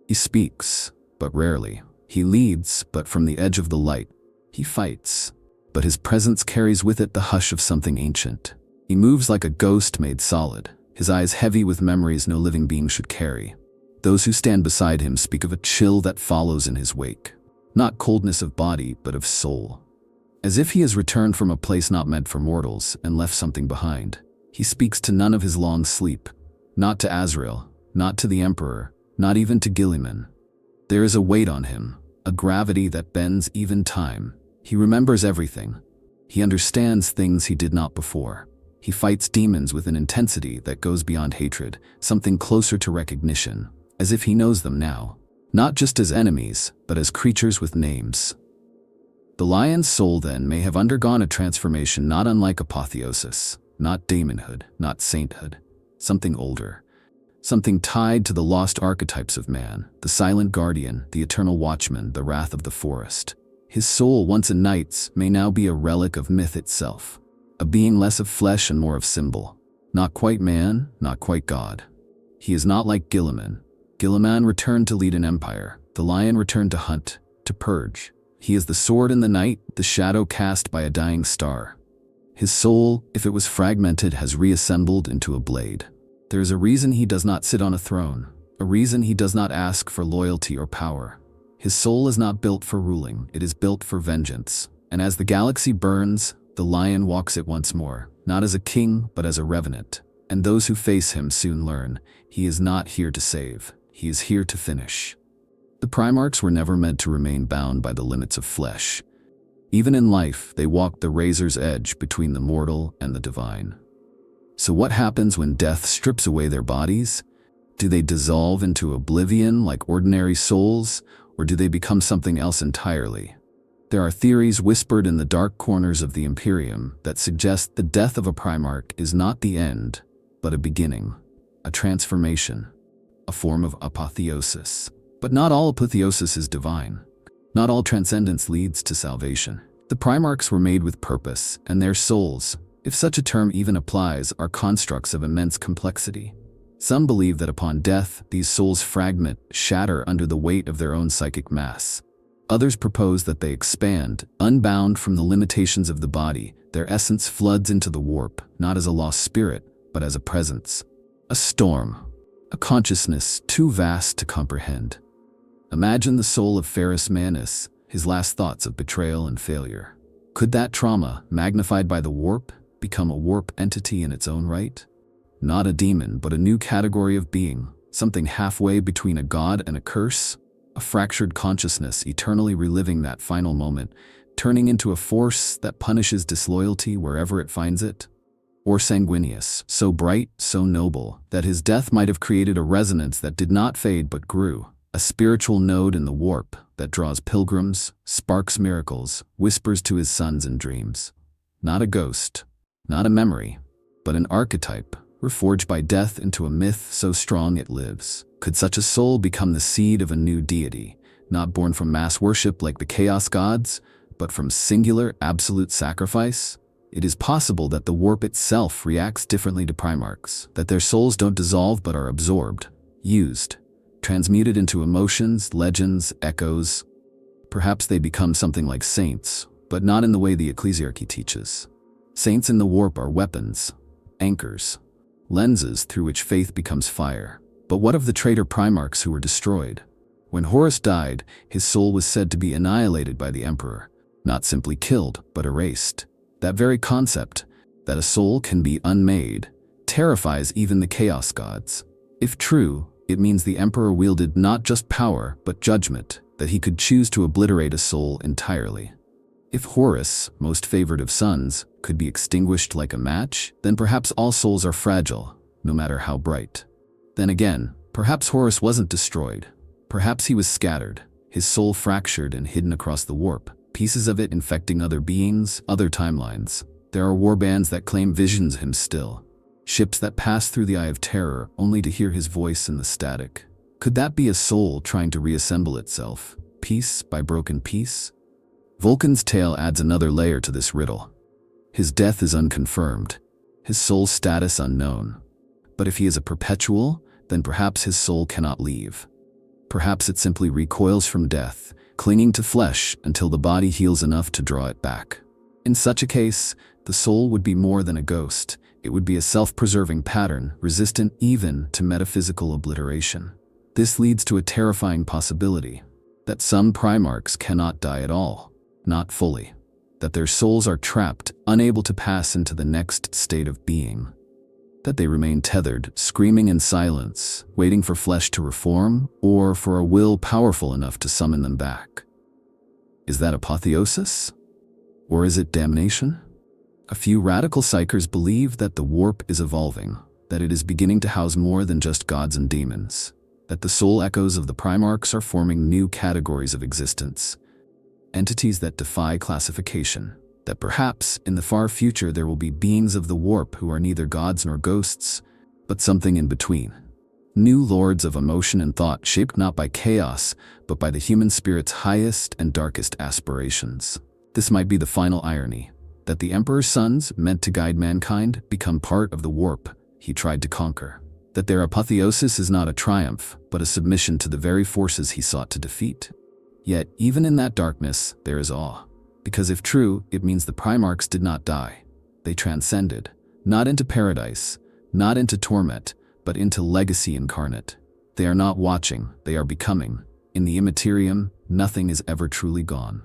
He speaks, but rarely. He leads, but from the edge of the light. He fights, but his presence carries with it the hush of something ancient. He moves like a ghost made solid, his eyes heavy with memories no living being should carry. Those who stand beside him speak of a chill that follows in his wake. Not coldness of body, but of soul. As if he has returned from a place not meant for mortals and left something behind. He speaks to none of his long sleep. Not to Azrael, not to the Emperor, not even to Guilliman. There is a weight on him, a gravity that bends even time. He remembers everything. He understands things he did not before. He fights demons with an intensity that goes beyond hatred, something closer to recognition, as if he knows them now, not just as enemies, but as creatures with names. The lion's soul then may have undergone a transformation not unlike apotheosis, not daemonhood, not sainthood, something older, something tied to the lost archetypes of man, the silent guardian, the eternal watchman, the wrath of the forest. His soul, once a knight's, may now be a relic of myth itself, a being less of flesh and more of symbol. Not quite man, not quite God. He is not like Guilliman. Guilliman returned to lead an empire. The lion returned to hunt, to purge. He is the sword in the night, the shadow cast by a dying star. His soul, if it was fragmented, has reassembled into a blade. There is a reason he does not sit on a throne, a reason he does not ask for loyalty or power. His soul is not built for ruling, it is built for vengeance. And as the galaxy burns, the lion walks it once more, not as a king, but as a revenant. And those who face him soon learn, he is not here to save, he is here to finish. The Primarchs were never meant to remain bound by the limits of flesh. Even in life, they walked the razor's edge between the mortal and the divine. So what happens when death strips away their bodies? Do they dissolve into oblivion like ordinary souls, or do they become something else entirely? There are theories whispered in the dark corners of the Imperium that suggest the death of a Primarch is not the end, but a beginning, a transformation, a form of apotheosis. But not all apotheosis is divine. Not all transcendence leads to salvation. The Primarchs were made with purpose, and their souls, if such a term even applies, are constructs of immense complexity. Some believe that upon death, these souls fragment, shatter under the weight of their own psychic mass. Others propose that they expand, unbound from the limitations of the body. Their essence floods into the warp, not as a lost spirit, but as a presence. A storm. A consciousness too vast to comprehend. Imagine the soul of Ferrus Manus, his last thoughts of betrayal and failure. Could that trauma, magnified by the warp, become a warp entity in its own right? Not a demon, but a new category of being, something halfway between a god and a curse? A fractured consciousness eternally reliving that final moment, turning into a force that punishes disloyalty wherever it finds it? or sanguineous, so bright, so noble, that his death might have created a resonance that did not fade but grew, a spiritual node in the warp that draws pilgrims, sparks miracles, whispers to his sons in dreams. Not a ghost, not a memory, but an archetype, reforged by death into a myth so strong it lives. Could such a soul become the seed of a new deity, not born from mass worship like the chaos gods, but from singular, absolute sacrifice? It is possible that the warp itself reacts differently to Primarchs, that their souls don't dissolve but are absorbed, used, transmuted into emotions, legends, echoes. Perhaps they become something like saints, but not in the way the ecclesiarchy teaches. Saints in the warp are weapons, anchors, lenses through which faith becomes fire. But what of the traitor Primarchs who were destroyed? When Horus died, his soul was said to be annihilated by the Emperor, not simply killed, but erased. That very concept, that a soul can be unmade, terrifies even the chaos gods. If true, it means the Emperor wielded not just power, but judgment, that he could choose to obliterate a soul entirely. If Horus, most favored of sons, could be extinguished like a match, then perhaps all souls are fragile, no matter how bright. Then again, perhaps Horus wasn't destroyed. Perhaps he was scattered, his soul fractured and hidden across the warp, pieces of it infecting other beings, other timelines. There are warbands that claim visions of him still, ships that pass through the Eye of Terror only to hear his voice in the static. Could that be a soul trying to reassemble itself, piece by broken piece? Vulcan's tale adds another layer to this riddle. His death is unconfirmed, his soul's status unknown. But if he is a perpetual, then perhaps his soul cannot leave. Perhaps it simply recoils from death, clinging to flesh until the body heals enough to draw it back. In such a case, the soul would be more than a ghost. It would be a self-preserving pattern, resistant even to metaphysical obliteration. This leads to a terrifying possibility, that some Primarchs cannot die at all, not fully, that their souls are trapped, unable to pass into the next state of being, that they remain tethered, screaming in silence, waiting for flesh to reform, or for a will powerful enough to summon them back. Is that apotheosis? Or is it damnation? A few radical psychers believe that the warp is evolving, that it is beginning to house more than just gods and demons, that the soul echoes of the Primarchs are forming new categories of existence, entities that defy classification, that perhaps in the far future there will be beings of the warp who are neither gods nor ghosts, but something in between. New lords of emotion and thought shaped not by chaos, but by the human spirit's highest and darkest aspirations. This might be the final irony, that the Emperor's sons, meant to guide mankind, become part of the warp he tried to conquer. That their apotheosis is not a triumph, but a submission to the very forces he sought to defeat. Yet, even in that darkness, there is awe. Because if true, it means the Primarchs did not die. They transcended, not into paradise, not into torment, but into legacy incarnate. They are not watching, they are becoming. In the immaterium, nothing is ever truly gone.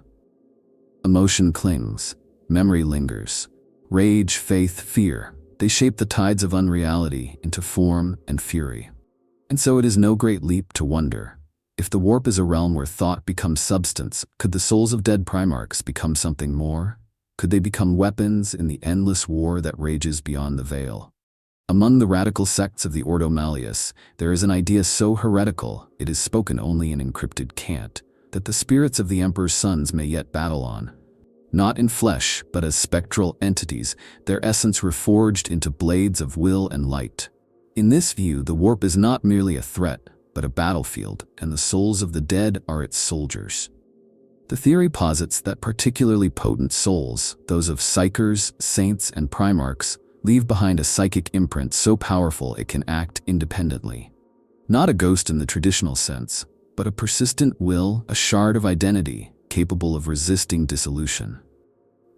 Emotion clings, memory lingers. Rage, faith, fear, they shape the tides of unreality into form and fury. And so it is no great leap to wonder, if the warp is a realm where thought becomes substance, could the souls of dead Primarchs become something more? Could they become weapons in the endless war that rages beyond the veil? Among the radical sects of the Ordo Malleus, there is an idea so heretical it is spoken only in encrypted cant, that the spirits of the Emperor's sons may yet battle on. Not in flesh, but as spectral entities, their essence reforged into blades of will and light. In this view, the warp is not merely a threat, but a battlefield, and the souls of the dead are its soldiers. The theory posits that particularly potent souls, those of psychers, saints, and Primarchs, leave behind a psychic imprint so powerful it can act independently. Not a ghost in the traditional sense, but a persistent will, a shard of identity, capable of resisting dissolution.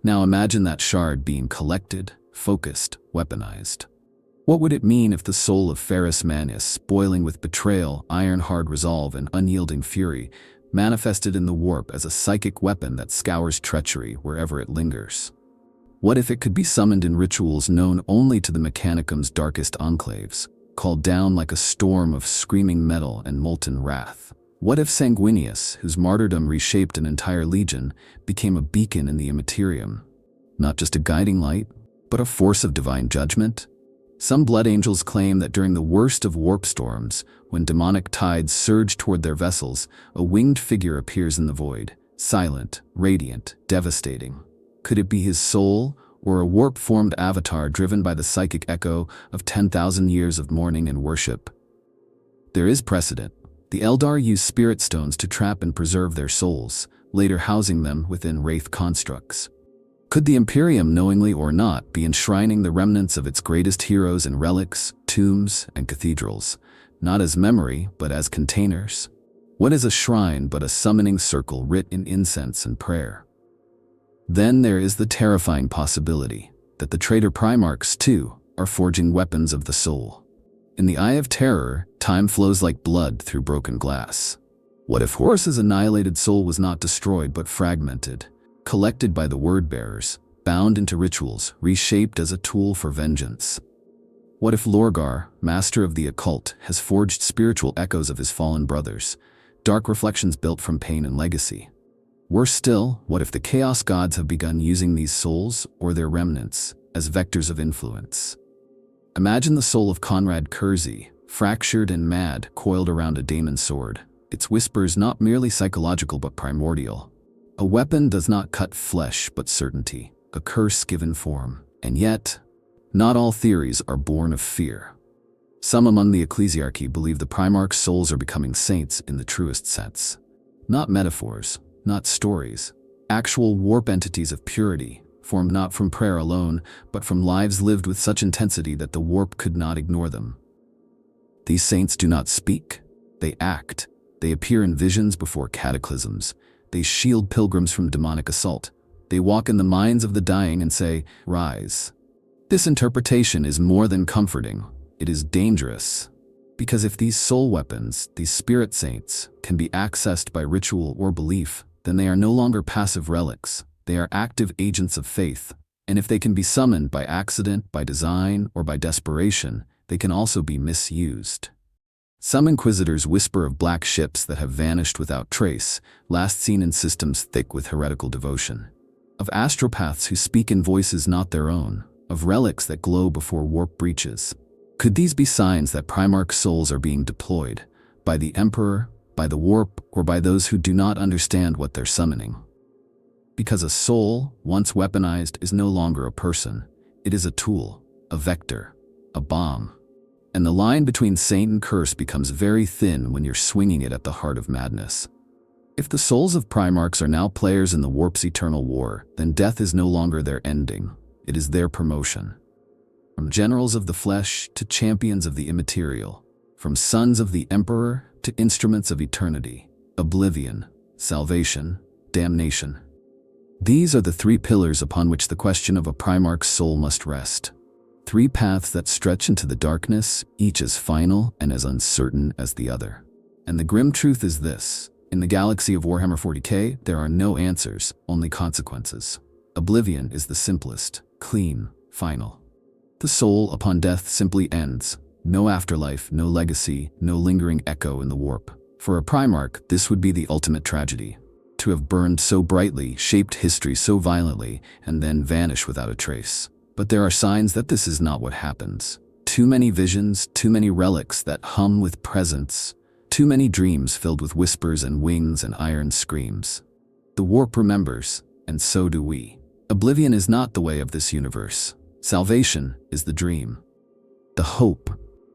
Now imagine that shard being collected, focused, weaponized. What would it mean if the soul of Ferrus Manus, boiling with betrayal, iron-hard resolve, and unyielding fury, manifested in the warp as a psychic weapon that scours treachery wherever it lingers? What if it could be summoned in rituals known only to the Mechanicum's darkest enclaves, called down like a storm of screaming metal and molten wrath? What if Sanguinius, whose martyrdom reshaped an entire legion, became a beacon in the immaterium? Not just a guiding light, but a force of divine judgment? Some blood angels claim that during the worst of warp storms, when demonic tides surge toward their vessels, a winged figure appears in the void, silent, radiant, devastating. Could it be his soul, or a warp-formed avatar driven by the psychic echo of 10,000 years of mourning and worship? There is precedent. The Eldar used spirit stones to trap and preserve their souls, later housing them within wraith constructs. Could the Imperium, knowingly or not, be enshrining the remnants of its greatest heroes in relics, tombs, and cathedrals, not as memory, but as containers? What is a shrine but a summoning circle writ in incense and prayer? Then there is the terrifying possibility that the traitor Primarchs, too, are forging weapons of the soul. In the Eye of Terror, time flows like blood through broken glass. What if Horus's annihilated soul was not destroyed but fragmented, collected by the word-bearers, bound into rituals, reshaped as a tool for vengeance? What if Lorgar, master of the occult, has forged spiritual echoes of his fallen brothers, dark reflections built from pain and legacy? Worse still, what if the Chaos Gods have begun using these souls, or their remnants, as vectors of influence? Imagine the soul of Conrad Kersey, fractured and mad, coiled around a daemon sword, its whispers not merely psychological but primordial. A weapon does not cut flesh but certainty, a curse given form. And yet, not all theories are born of fear. Some among the ecclesiarchy believe the Primarch's souls are becoming saints in the truest sense. Not metaphors, not stories, actual warp entities of purity, formed not from prayer alone, but from lives lived with such intensity that the warp could not ignore them. These saints do not speak, they act. They appear in visions before cataclysms. They shield pilgrims from demonic assault. They walk in the minds of the dying and say, "Rise." This interpretation is more than comforting. It is dangerous. Because if these soul weapons, these spirit saints, can be accessed by ritual or belief, then they are no longer passive relics. They are active agents of faith, and if they can be summoned by accident, by design, or by desperation, they can also be misused. Some inquisitors whisper of black ships that have vanished without trace, last seen in systems thick with heretical devotion. Of astropaths who speak in voices not their own, of relics that glow before warp breaches. Could these be signs that Primarch souls are being deployed, by the Emperor, by the warp, or by those who do not understand what they're summoning? Because a soul, once weaponized, is no longer a person. It is a tool, a vector, a bomb. And the line between saint and curse becomes very thin when you're swinging it at the heart of madness. If the souls of Primarchs are now players in the warp's eternal war, then death is no longer their ending. It is their promotion. From generals of the flesh to champions of the immaterial, from sons of the Emperor to instruments of eternity, oblivion, salvation, damnation. These are the three pillars upon which the question of a Primarch's soul must rest. Three paths that stretch into the darkness, each as final and as uncertain as the other. And the grim truth is this: in the galaxy of Warhammer 40k, there are no answers, only consequences. Oblivion is the simplest, clean, final. The soul, upon death, simply ends. No afterlife, no legacy, no lingering echo in the warp. For a Primarch, this would be the ultimate tragedy. To have burned so brightly, shaped history so violently, and then vanish without a trace. But there are signs that this is not what happens. Too many visions, too many relics that hum with presence, too many dreams filled with whispers and wings and iron screams. The warp remembers, and so do we. Oblivion is not the way of this universe. Salvation is the dream. The hope,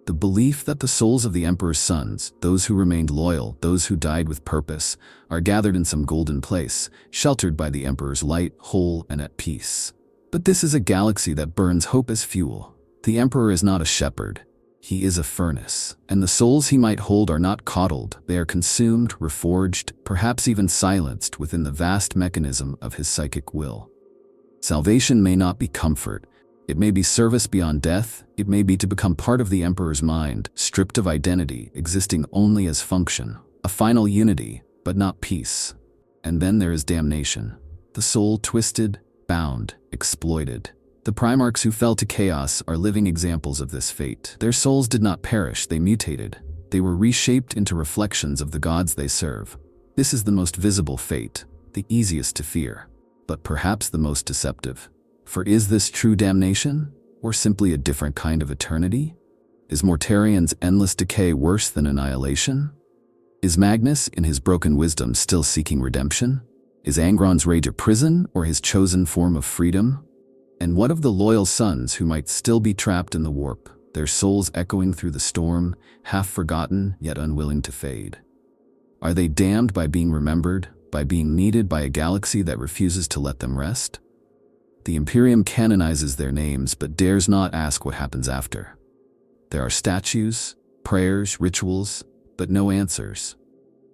the belief that the souls of the Emperor's sons, those who remained loyal, those who died with purpose, are gathered in some golden place, sheltered by the Emperor's light, whole and at peace. But this is a galaxy that burns hope as fuel. The Emperor is not a shepherd. He is a furnace, and the souls he might hold are not coddled. They are consumed, reforged, perhaps even silenced within the vast mechanism of his psychic will. Salvation may not be comfort. It may be service beyond death. It may be to become part of the Emperor's mind, stripped of identity, existing only as function. A final unity, but not peace. And then there is damnation. The soul twisted, bound, exploited. The Primarchs who fell to chaos are living examples of this fate. Their souls did not perish, they mutated. They were reshaped into reflections of the gods they serve. This is the most visible fate, the easiest to fear, but perhaps the most deceptive. For is this true damnation, or simply a different kind of eternity? Is Mortarian's endless decay worse than annihilation? Is Magnus, in his broken wisdom, still seeking redemption? Is Angron's rage a prison, or his chosen form of freedom? And what of the loyal sons who might still be trapped in the warp, their souls echoing through the storm, half forgotten yet unwilling to fade? Are they damned by being remembered, by being needed by a galaxy that refuses to let them rest? The Imperium canonizes their names but dares not ask what happens after. There are statues, prayers, rituals, but no answers.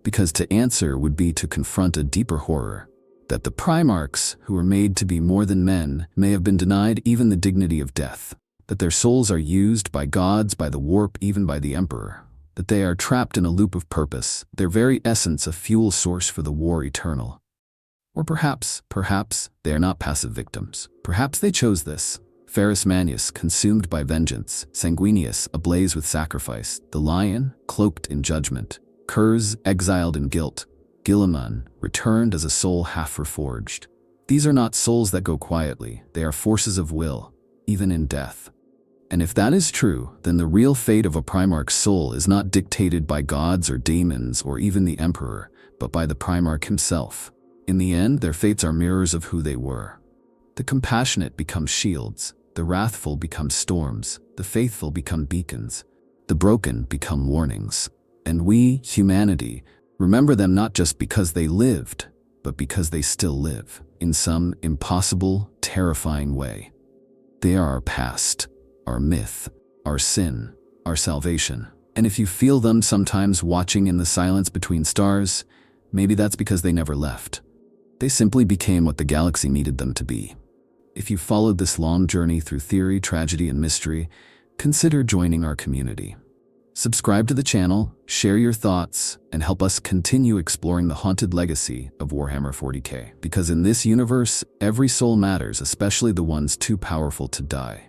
Because to answer would be to confront a deeper horror, that the Primarchs, who were made to be more than men, may have been denied even the dignity of death, that their souls are used by gods, by the warp, even by the Emperor, that they are trapped in a loop of purpose, their very essence a fuel source for the war eternal. Or perhaps, they are not passive victims. Perhaps they chose this. Ferrus Manius, consumed by vengeance, Sanguinius, ablaze with sacrifice, the Lion, cloaked in judgment, Kurz, exiled in guilt, Guilliman, returned as a soul half reforged. These are not souls that go quietly, they are forces of will, even in death. And if that is true, then the real fate of a Primarch's soul is not dictated by gods or demons or even the Emperor, but by the Primarch himself. In the end, their fates are mirrors of who they were. The compassionate become shields, the wrathful become storms, the faithful become beacons, the broken become warnings. And we, humanity, remember them not just because they lived, but because they still live, in some impossible, terrifying way. They are our past, our myth, our sin, our salvation. And if you feel them sometimes watching in the silence between stars, maybe that's because they never left. They simply became what the galaxy needed them to be. If you followed this long journey through theory, tragedy, and mystery, consider joining our community. Subscribe to the channel, share your thoughts, and help us continue exploring the haunted legacy of Warhammer 40k. Because in this universe, every soul matters, especially the ones too powerful to die.